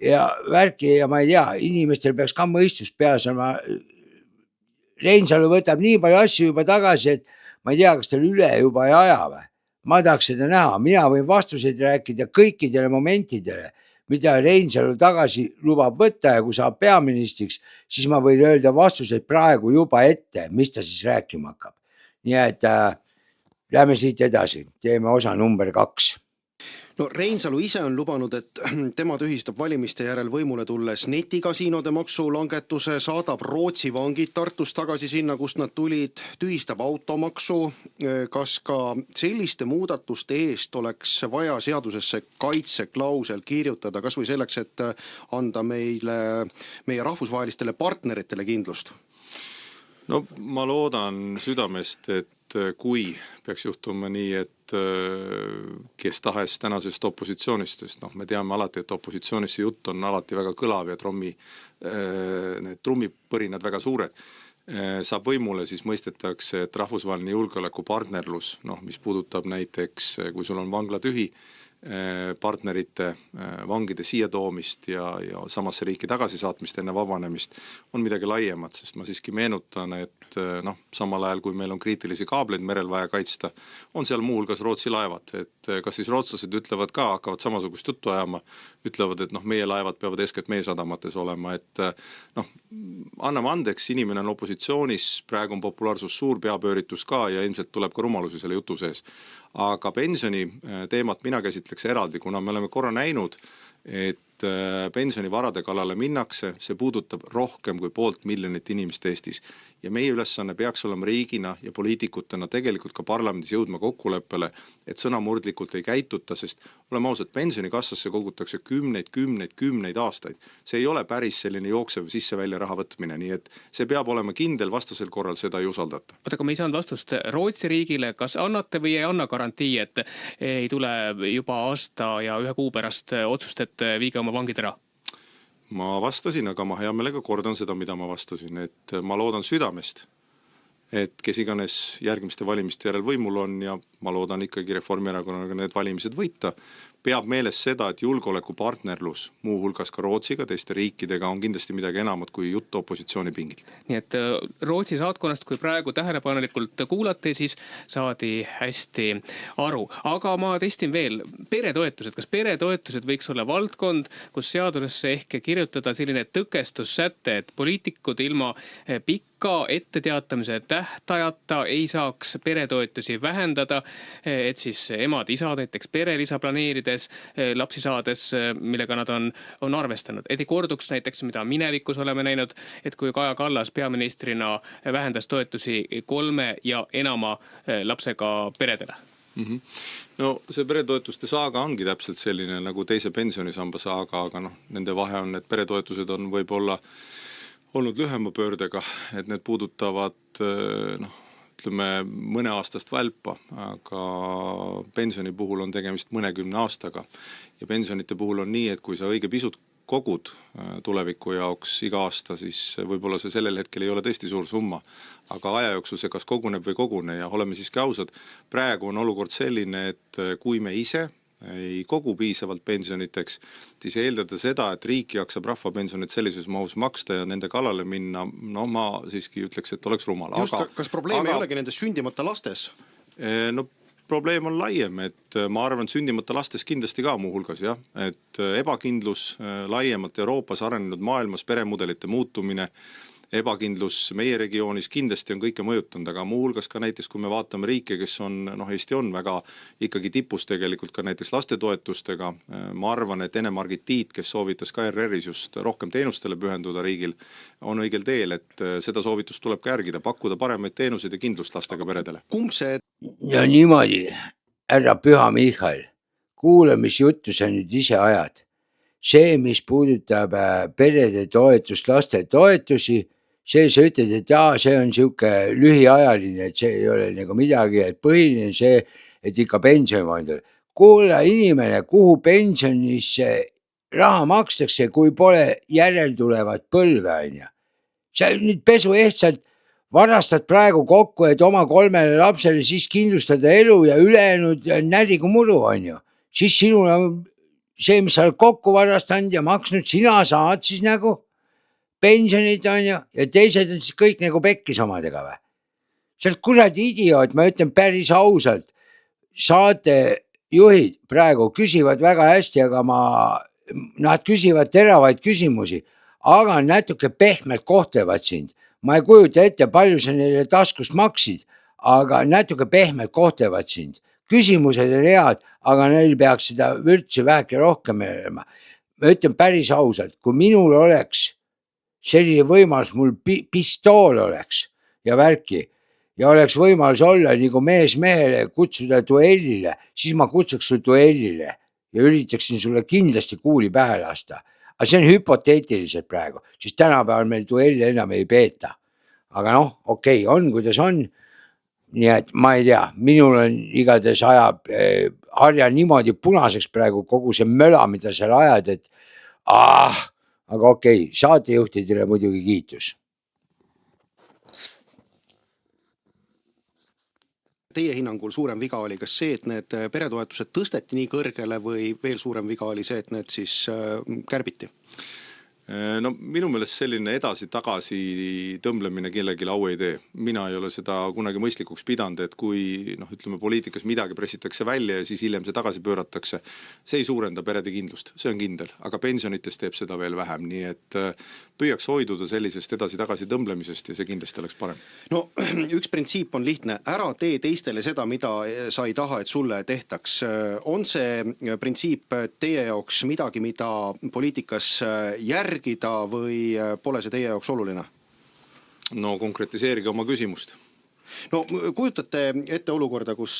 ja värki ja ma ei tea, inimestel peaks ka mõistus peas olema. Reinsalu võtab nii palju asju juba tagasi, et ma ei tea, kas tal üle juba ei aja või. Ma tahaks seda näha, mina võin vastuseid rääkida kõikidele momentidele, mida Reinsalu tagasi lubab võtta ja kui saab peaministriks, siis ma võin öelda vastuseid praegu juba ette, mis ta siis rääkima hakkab. Nii et lähme siit edasi, teeme osa number 2. No Reinsalu ise on lubanud, et tema tühistab valimiste järel võimule tulles netikasiinode maksulangetuse, saadab Rootsi vangid Tartus tagasi sinna, kust nad tulid, tühistab automaksu. Kas ka selliste muudatuste eest oleks vaja seadusesse kaitseklausel kirjutada, kas või selleks, et anda meie rahvusvahelistele partneritele kindlust? No ma loodan südamest, et kui peaks juhtuma nii, et kes tahes tänasest opositsioonist, sest me teame alati, et opositsioonis see jutt on alati väga kõlav ja need trummipõrinad väga suured, saab võimule, siis mõistetakse, et rahvusvaheline julgeolekupartnerlus, mis puudutab näiteks, kui sul on vangla tühi, partnerite vangide siia toomist ja samasse riiki tagasisaatmist enne vabanemist on midagi laiemat, sest ma siiski meenutan, et samal ajal, kui meil on kriitilisi kaableid merel vaja kaitsta, on seal muuhulgas Rootsi laevad, et kas siis rootslased ütlevad ka, hakkavad samasugust juttu ajama, ütlevad, et meie laevad peavad eeskätt meie sadamates olema, et anname andeks, inimene on opositsioonis, praegu on populaarsus suur, peapööritus ka ja ilmselt tuleb ka rumalusi selle jutu sees. Aga pensioni teemat mina käsitleks eraldi, kuna me oleme korra näinud, et pensionivarade kallale minnakse, see puudutab rohkem kui 500 000 inimest Eestis. Ja meie ülesanne peaks olema riigina ja poliitikutena tegelikult ka parlamendis jõudma kokkuleppele, et sõnamurdlikult ei käituta, sest oleme ausad, pensionikassasse kogutakse kümneid aastaid. See ei ole päris selline jooksev sisse-välja raha võtmine, nii et see peab olema kindel, vastasel korral seda ei usaldata. Aga me ei saanud vastust Rootsi riigile, kas annate või ei anna garantii, et ei tule juba aasta ja 1 kuu pärast otsust, et viige oma vangid ära? Ma vastasin, aga ma hea meelega kordan seda, mida ma vastasin, et ma loodan südamest, et kes iganes järgmiste valimiste järel võimul on ja ma loodan ikkagi Reformierakonnaga need valimised võita, peab meeles seda, et julgeolekupartnerlus, muuhulgas ka Rootsiga, teiste riikidega on kindlasti midagi enamat kui jutt opositsiooni pingilt. Nii et Rootsi saatkonnast, kui praegu tähelepanelikult kuulati, siis saadi hästi aru. Aga ma testin veel peretoetused. Kas peretoetused võiks olla valdkond, kus seadusesse ehk kirjutada selline tõkestussäte, et poliitikud ilma pikka etteteatamise tähtajata ei saaks peretoetusi vähendada, et siis emad, isad näiteks perelisa planeerides, lapsi saades, millega nad on arvestanud. Et ei korduks näiteks, mida minevikus oleme näinud, et kui Kaja Kallas peaministrina vähendas toetusi 3 ja enama lapsega peredele. No see peretoetuste saaga ongi täpselt selline nagu teise pensionisamba saaga, aga nende vahe on, et peretoetused on võib-olla olnud lühema pöördega, et need puudutavad ütleme mõneaastast välpa, aga pensioni puhul on tegemist mõnekümne aastaga ja pensionite puhul on nii, et kui sa õige pisut kogud tuleviku jaoks iga aasta, siis võib-olla see sellel hetkel ei ole tõesti suur summa, aga aja jooksul see kas koguneb või kogune ja oleme siiski ausad, praegu on olukord selline, et kui me ise ei kogu piisavalt pensioniteks, siis eeldada seda, et riik jaksab rahvapensionit sellises mahus maksta ja nende kallale minna, ma siiski ütleks, et oleks rumal. Just, kas probleem ei olegi nendes sündimata lastes? No probleem on laiem, et ma arvan, sündimata lastes kindlasti ka muuhulgas jah, et ebakindlus laiemalt Euroopas, arenenud maailmas, peremudelite muutumine, ebakindlus meie regioonis kindlasti on kõike mõjutanud, aga muuhulgas ka näiteks, kui me vaatame riike, kes on, Eesti on väga ikkagi tipus tegelikult ka näiteks lastetoetustega. Ma arvan, et Ene-Margit Tiit, kes soovitas ka RR-is just rohkem teenustele pühenduda riigil, on õigel teel, et seda soovitust tuleb ka järgida, pakkuda paremaid teenuseid ja kindlust lastega peredele. Kumb see? Ja niimoodi, härra Püha Michal, kuule, mis juttu sa nüüd ise ajad. See, mis puudutab perede toetust, laste toetusi, see sa ütled, et jaa, see on siuke lühiajaline, et see ei ole nagu midagi, et põhiline see, et ikka pensionifond on. Kuule inimene, kuhu pensionisse raha makstakse, kui pole järeltulevat põlve, on ju. Sa nüüd pesu ehtsalt varastad praegu kokku, et oma 3 lapsele siis kindlustada elu ja ülejäänud närigu muru, on ju. Siis sinul on see, mis sa oled kokku varastanud ja maksnud, sina saad siis nagu pensionid on ju, ja teised on siis kõik nagu pekkis omadega või. See on kuradi idioot, ma ütlen päris ausalt. Saatejuhid praegu küsivad väga hästi, aga nad küsivad teravaid küsimusi, aga natuke pehmelt kohtlevad sind. Ma ei kujuta ette, palju sa neile taskust maksid, aga natuke pehmelt kohtlevad sind. Küsimused on head, aga neil peaks seda vürtsi väheke rohkem olema. Ma ütlen päris ausalt, kui minul oleks selline võimalus, mul pistool oleks ja värki ja oleks võimalus olla nagu mees mehele kutsuda duellile, siis ma kutsuks su duellile ja üritaksin sulle kindlasti kuuli pähe lasta. Aga see on hüpoteetiliselt praegu, siis tänapäeval meil duelli enam ei peeta. Aga okei, on kuidas on. Nii et ma ei tea, minul on igatahes ajab harja niimoodi punaseks praegu kogu see möla, mida seal ajad, et aga okei, saatejuhtidele muidugi kiitus. Teie hinnangul suurem viga oli kas see, et need peretoetused tõsteti nii kõrgele või veel suurem viga oli see, et need siis kärbiti? No minu meelest selline edasi-tagasi tõmblemine kellelegi au ei tee. Mina ei ole seda kunagi mõistlikuks pidanud, et kui ütleme poliitikas midagi pressitakse välja ja siis hiljem see tagasi pööratakse, see ei suurenda perede kindlust, see on kindel, aga pensionites teeb seda veel vähem, nii et püüaks hoiduda sellisest edasi-tagasi tõmblemisest ja see kindlasti oleks parem. No üks printsiip on lihtne, ära tee teistele seda, mida sa ei taha, et sulle tehtaks. On see printsiip teie jaoks midagi, mida poliitikas järgida või pole see teie jaoks oluline? No konkretiseerige oma küsimust. No kujutate ette olukorda, kus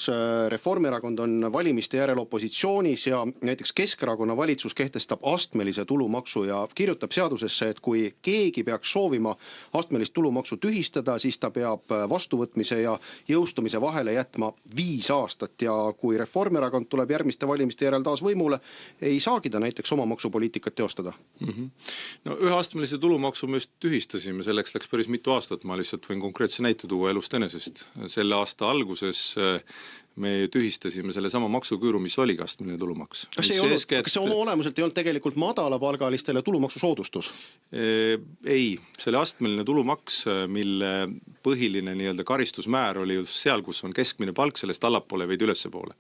Reformierakond on valimiste järel opositsioonis ja näiteks Keskerakonna valitsus kehtestab astmelise tulumaksu ja kirjutab seadusesse, et kui keegi peaks soovima astmelist tulumaksu tühistada, siis ta peab vastuvõtmise ja jõustumise vahele jätma 5 aastat ja kui Reformierakond tuleb järgmiste valimiste järel taas võimule, ei saagi ta näiteks oma maksupoliitikat teostada. No ühe astmelise tulumaksu me just tühistasime, selleks läks päris mitu aastat, ma lihtsalt võin konkreetse näite tuua elust enesest. Selle aasta alguses me tühistasime selle sama maksuküüru, mis oli astmeline tulumaks. Kas see oma olemuselt ei olnud tegelikult madalapalgalistele tulumaksu soodustus? Ei, selle astmeline tulumaks, mille põhiline karistusmäär oli just seal, kus on keskmine palk, sellest allapoole veidi ülespoole.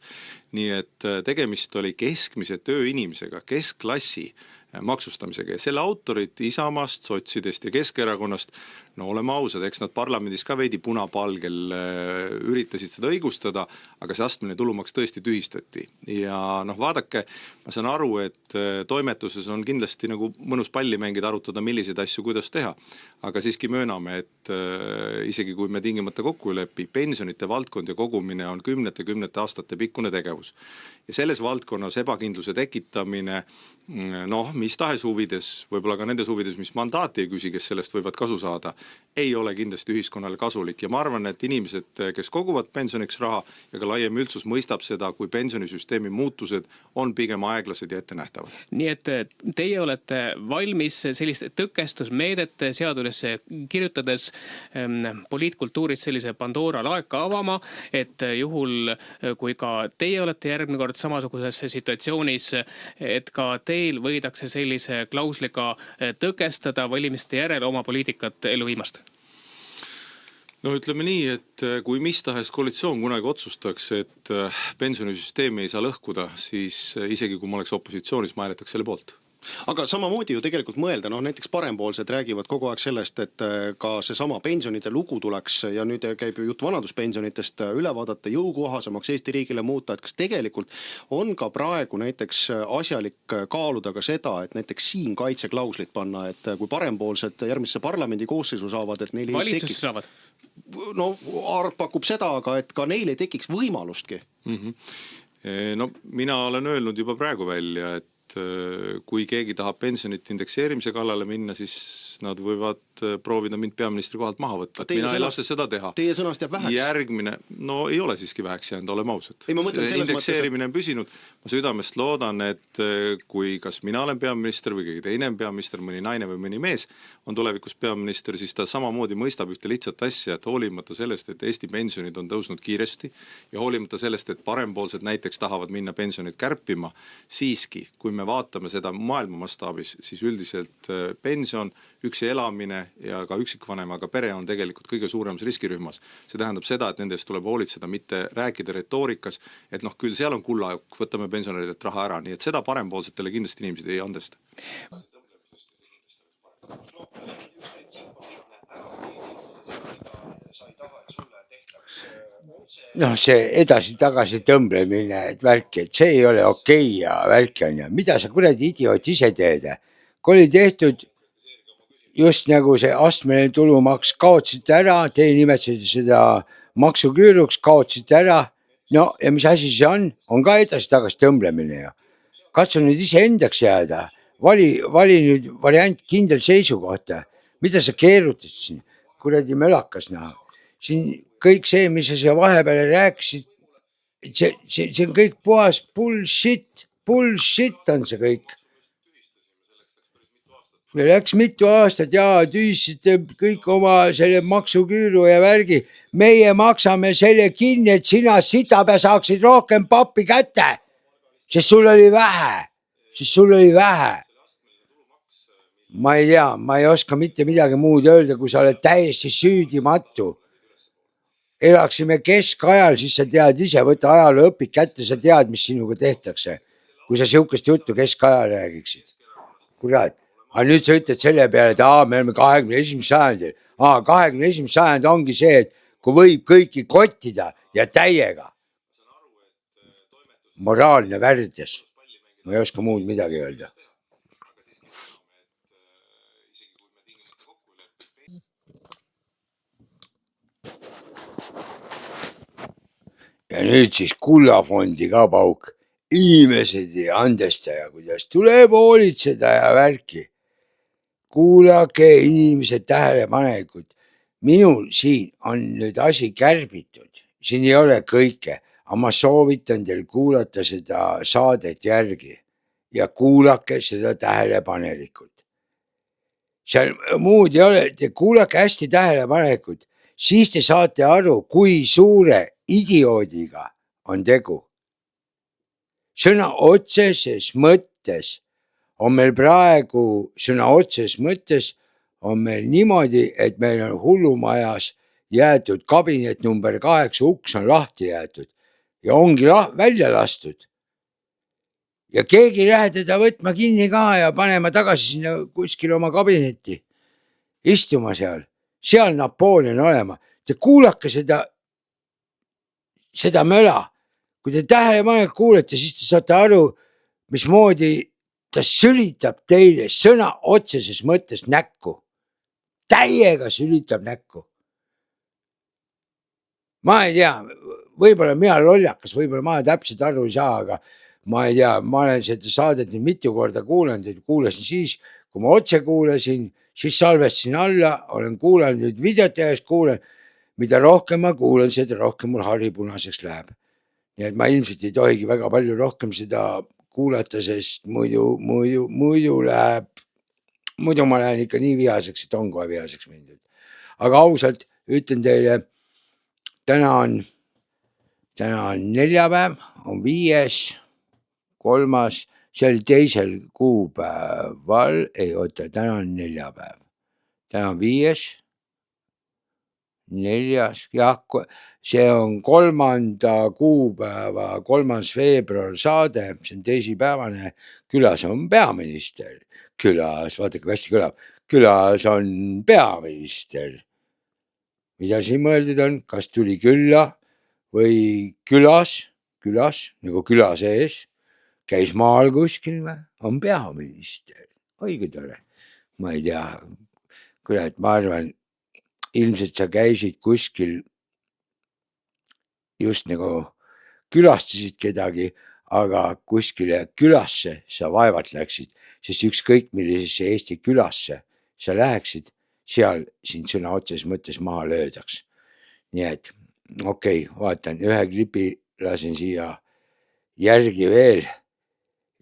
Nii et tegemist oli keskmise tööinimesega, keskklassi maksustamisega ja selle autorid Isamaast, Sotsidest ja Keskerakonnast, no oleme ausad, eks nad parlamendis ka veidi punapalgel üritasid seda õigustada, aga see astmeline tulumaks tõesti tühistati. Ja vaadake, ma saan aru, et toimetuses on kindlasti nagu mõnus palli mängida, arutada, milliseid asju, kuidas teha. Aga siiski mööname, et isegi kui me tingimata kokku lepi, pensionite valdkond ja kogumine on kümnete aastate pikkune tegevus. Ja selles valdkonnas ebakindluse tekitamine, mis tahes huvides, võib-olla ka nendes huvides, mis mandaati ei küsi, kes sellest võivad kasu saada, ei ole kindlasti ühiskonnale kasulik. Ja ma arvan, et inimesed, kes koguvad pensioniks raha ja ka laiem üldsus mõistab seda, kui pensionisüsteemi muutused on pigem aeglased ja ettenähtavad. Nii et teie olete valmis selliste tõkestusmeedete seadusesse kirjutades poliitkultuurid sellise Pandora laeka avama, et juhul, kui ka teie olete järgmine kord samasuguses situatsioonis, et ka teil võidakse sellise klausliga tõkestada valimiste järel oma poliitikat ellu viimast? no ütleme nii, et kui mis tahes koalitsioon kunagi otsustaks, et pensionisüsteemi ei saa lõhkuda, siis isegi kui ma oleks opositsioonis, ma hääletaks selle poolt. Aga samamoodi ju tegelikult mõelda, näiteks parempoolsed räägivad kogu aeg sellest, et ka seesama pensionide lugu tuleks ja nüüd käib ju jutt vanaduspensionitest üle vaadata, jõukohasemaks Eesti riigile muuta, et kas tegelikult on ka praegu näiteks asjalik kaaluda ka seda, et näiteks siin kaitseklauslit panna, et kui parempoolsed järgmisse parlamendi koosseisu saavad, et neil ei tekiks... saavad? No Arp pakub seda, aga et ka neil ei tekiks võimalustki. No mina olen öelnud juba praegu välja, et kui keegi tahab pensionit indekseerimise kallale minna, siis nad võivad proovida mind peaministri kohalt maha võtta. Mina ei lase seda teha. Teie sõnast jääb väheks. Järgmine, no ei ole siiski väheks jäänud, oleme ausad. Indekseerimine on püsinud. Ma südamest loodan, et kui kas mina olen peaminister või keegi teine on peaminister, mõni naine või mõni mees on tulevikus peaminister, siis ta samamoodi mõistab ühte lihtsat asja, et hoolimata sellest, et Eesti pensionid on tõusnud kiiresti ja hoolimata sellest, et parempoolsed näiteks tahavad minna pensionid kärpima, siiski, kui me vaatame seda maailma mastaabis, siis üldiselt pension, üksi elamine ja ka üksikvanemaga pere on tegelikult kõige suuremas riskirühmas. See tähendab seda, et nendest tuleb hoolitseda, mitte rääkida retoorikas, et küll seal on kullaauk, võtame pensionäridelt raha ära, nii et seda parempoolsetele kindlasti inimesed ei andesta. See edasi-tagasi tõmblemine, et värki, et see ei ole okei ja värki on ja mida sa kuradi idioot ise teed. Kui oli tehtud just nagu see astmeline tulumaks, kaotsite ära, te nimetasite seda maksuküüruks, kaotsite ära. No ja mis asi see on ka edasi-tagasi tõmblemine ja katsu nüüd ise endaks jääda. Vali nüüd variant kindel seisukohta. Mida sa keerutad siin? Kuradi mölakas näha. Siin kõik see, mis sa siia vahepeale rääkisid, see on kõik puhas bullshit. Bullshit on see kõik. Läks mitu aastat ja tühisite kõik oma selle maksuküüru ja värgi. Meie maksame selle kinni, et sina sitapea saaksid rohkem pappi kätte. Sest sul oli vähe. Ma ei tea, ma ei oska mitte midagi muud öelda, kui sa oled täiesti süüdimatu. Elaksime keskajal, siis sa tead ise, võtta ajaloo õpik kätte, sa tead, mis sinuga tehtakse. Kui sa sihukest juttu keskajal räägiksid. Kurat. Aga nüüd sa ütled selle peale, et me oleme 21. sajandil. 21. sajand ongi see, et kui võib kõiki kottida ja täiega. Moraalne värdjas. Ma ei oska muud midagi öelda. Ja nüüd siis kullafondi ka pauk. Inimesed ei andesta ja kuidas tuleb hoolitseda ja värki. Kuulake inimesed tähelepanelikult. Minul siin on nüüd asi kärbitud. Siin ei ole kõike, aga ma soovitan teil kuulata seda saadet järgi ja kuulake seda tähelepanelikult. Seal muud ei ole, te kuulake hästi tähelepanelikult, siis te saate aru, kui suure idioodiga on tegu. Sõna otseses mõttes on meil praegu on meil niimoodi, et meil on hullumajas jäetud kabinet number 8, uks on lahti jäetud ja ongi välja lastud. Ja keegi ei lähe teda võtma kinni ka ja panema tagasi sinna kuskil oma kabinetti. Istuma seal. Seal Napoleon olema. Te kuulake seda möla. Kui te tähelepanelikult kuulete, siis te saate aru, mismoodi ta sülitab teile sõna otseses mõttes näkku. Täiega sülitab näkku. Ma ei tea, võib-olla mina lollakas, võib-olla ma täpselt aru ei saa, aga ma ei tea, ma olen seda saadet nüüd mitu korda kuulanud, et kuulasin siis, kui ma otse kuulasin, siis salvestasin alla, olen kuulanud nüüd videot ja kuulan, mida rohkem ma kuulan, seda rohkem mul hari punaseks läheb. Nii et ma ilmselt ei tohigi väga palju rohkem seda kuulata, sest muidu ma lähen ikka nii vihaseks, et on kohe vihaseks mindud. Aga ausalt ütlen teile, täna on neljapäev, on 5., 3., see oli 2. kuupäeval, täna on neljapäev. Täna on 5., jah, see on 3. kuupäeva, 3. veebruar saade, see on teisipäevane, külas on peaminister, vaadake, kui hästi kõlab, külas on peaminister. Mida siin mõeldud on, kas tuli külla või külas, nagu küla sees, käis maal kuskil või, on peaminister, õige tore. Ma ei tea, kurat, ma arvan, ilmselt sa käisid kuskil just nagu külastasid kedagi, aga kuskile külasse sa vaevalt läksid, sest ükskõik millisesse Eesti külasse sa läheksid, seal sind sõna otseses mõttes maha löödaks. Nii et okei, vaatan, ühe klipi lasen siia järgi veel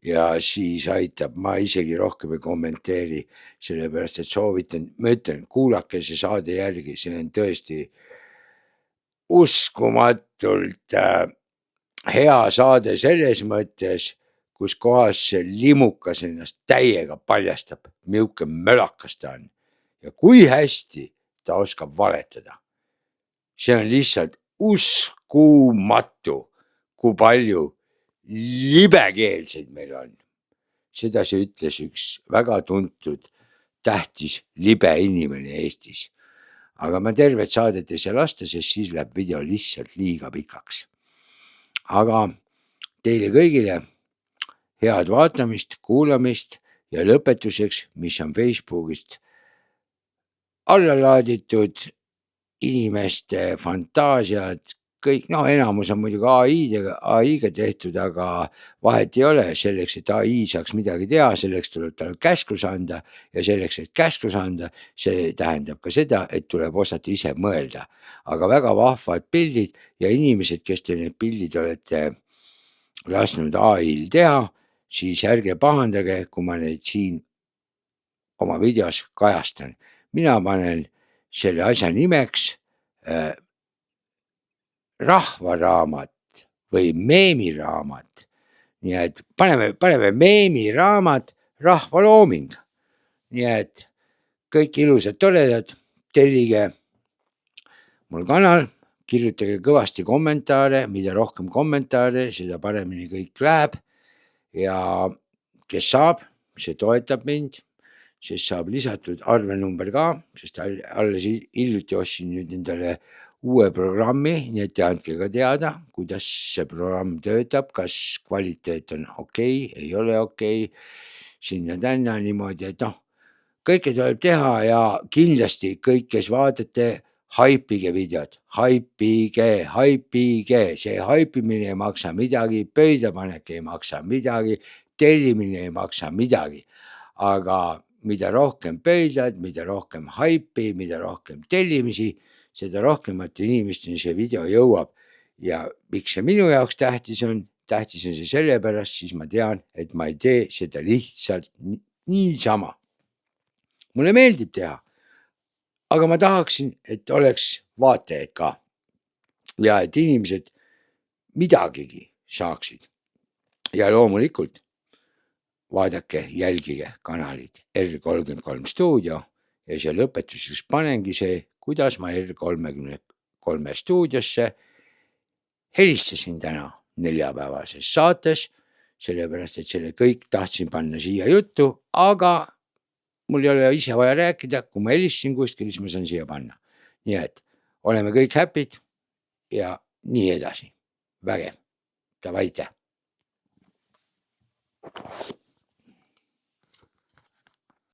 ja siis aitab, ma isegi rohkem ei kommenteeri, sellepärast et soovitan, ma ütlen, kuulake see saade järgi, see on tõesti uskumatult hea saade selles mõttes, kus kohas see limukas ennast täiega paljastab, milline mölakas ta on ja kui hästi ta oskab valetada. See on lihtsalt uskumatu, kui palju libekeelseid meil on. Seda see ütles üks väga tuntud tähtis libe inimene Eestis. Aga ma tervet saadet ei saa lasta, sest siis läheb video lihtsalt liiga pikaks. Aga teile kõigile head vaatamist, kuulamist ja lõpetuseks, mis on Facebookist alla laaditud inimeste fantaasiad, kõik, enamus on muidugi AI-ga tehtud, aga vahet ei ole, selleks, et AI saaks midagi teha, selleks tuleb tal käsklus anda ja selleks, et käsklus anda, see tähendab ka seda, et tuleb osata ise mõelda. Aga väga vahvad pildid ja inimesed, kes te need pildid olete lasknud AI-l teha, siis ärge pahandage, kui ma neid siin oma videos kajastan. Mina panen selle asja nimeks rahvaraamat või meemiraamat. Nii et paneme meemiraamat rahvalooming. Nii et kõik ilusad toredad, tellige mul kanal, kirjutage kõvasti kommentaare, mida rohkem kommentaare, seda paremini kõik läheb. Ja kes saab, see toetab mind, sest saab lisatud arvenumber ka, sest alles hiljuti ostsin nüüd endale uue programmi, nii et te andke ka teada, kuidas see programm töötab, kas kvaliteet on okei, ei ole okei, sinna tänna niimoodi, et kõike tuleb teha ja kindlasti kõik, kes vaatate, haipige videot, haipige, see haipimine ei maksa midagi, pöidapanek ei maksa midagi, tellimine ei maksa midagi, aga mida rohkem pöidlad, mida rohkem haipi, mida rohkem tellimisi, seda rohkemat inimesteni see video jõuab ja miks see minu jaoks tähtis on see sellepärast, siis ma tean, et ma ei tee seda lihtsalt niisama. Mulle meeldib teha, aga ma tahaksin, et oleks vaatajaid ka ja et inimesed midagigi saaksid. Ja loomulikult vaadake, jälgige kanalit R33 stuudio ja see lõpetuseks panengi see, kuidas ma R33 stuudiosse helistasin täna neljapäevases saates, sellepärast, et selle kõik tahtsin panna siia juttu, aga mul ei ole ise vaja rääkida, kui ma helistasin kuskil, siis ma saan siia panna. Nii et oleme kõik happy'd ja nii edasi. Vägev. Davайте.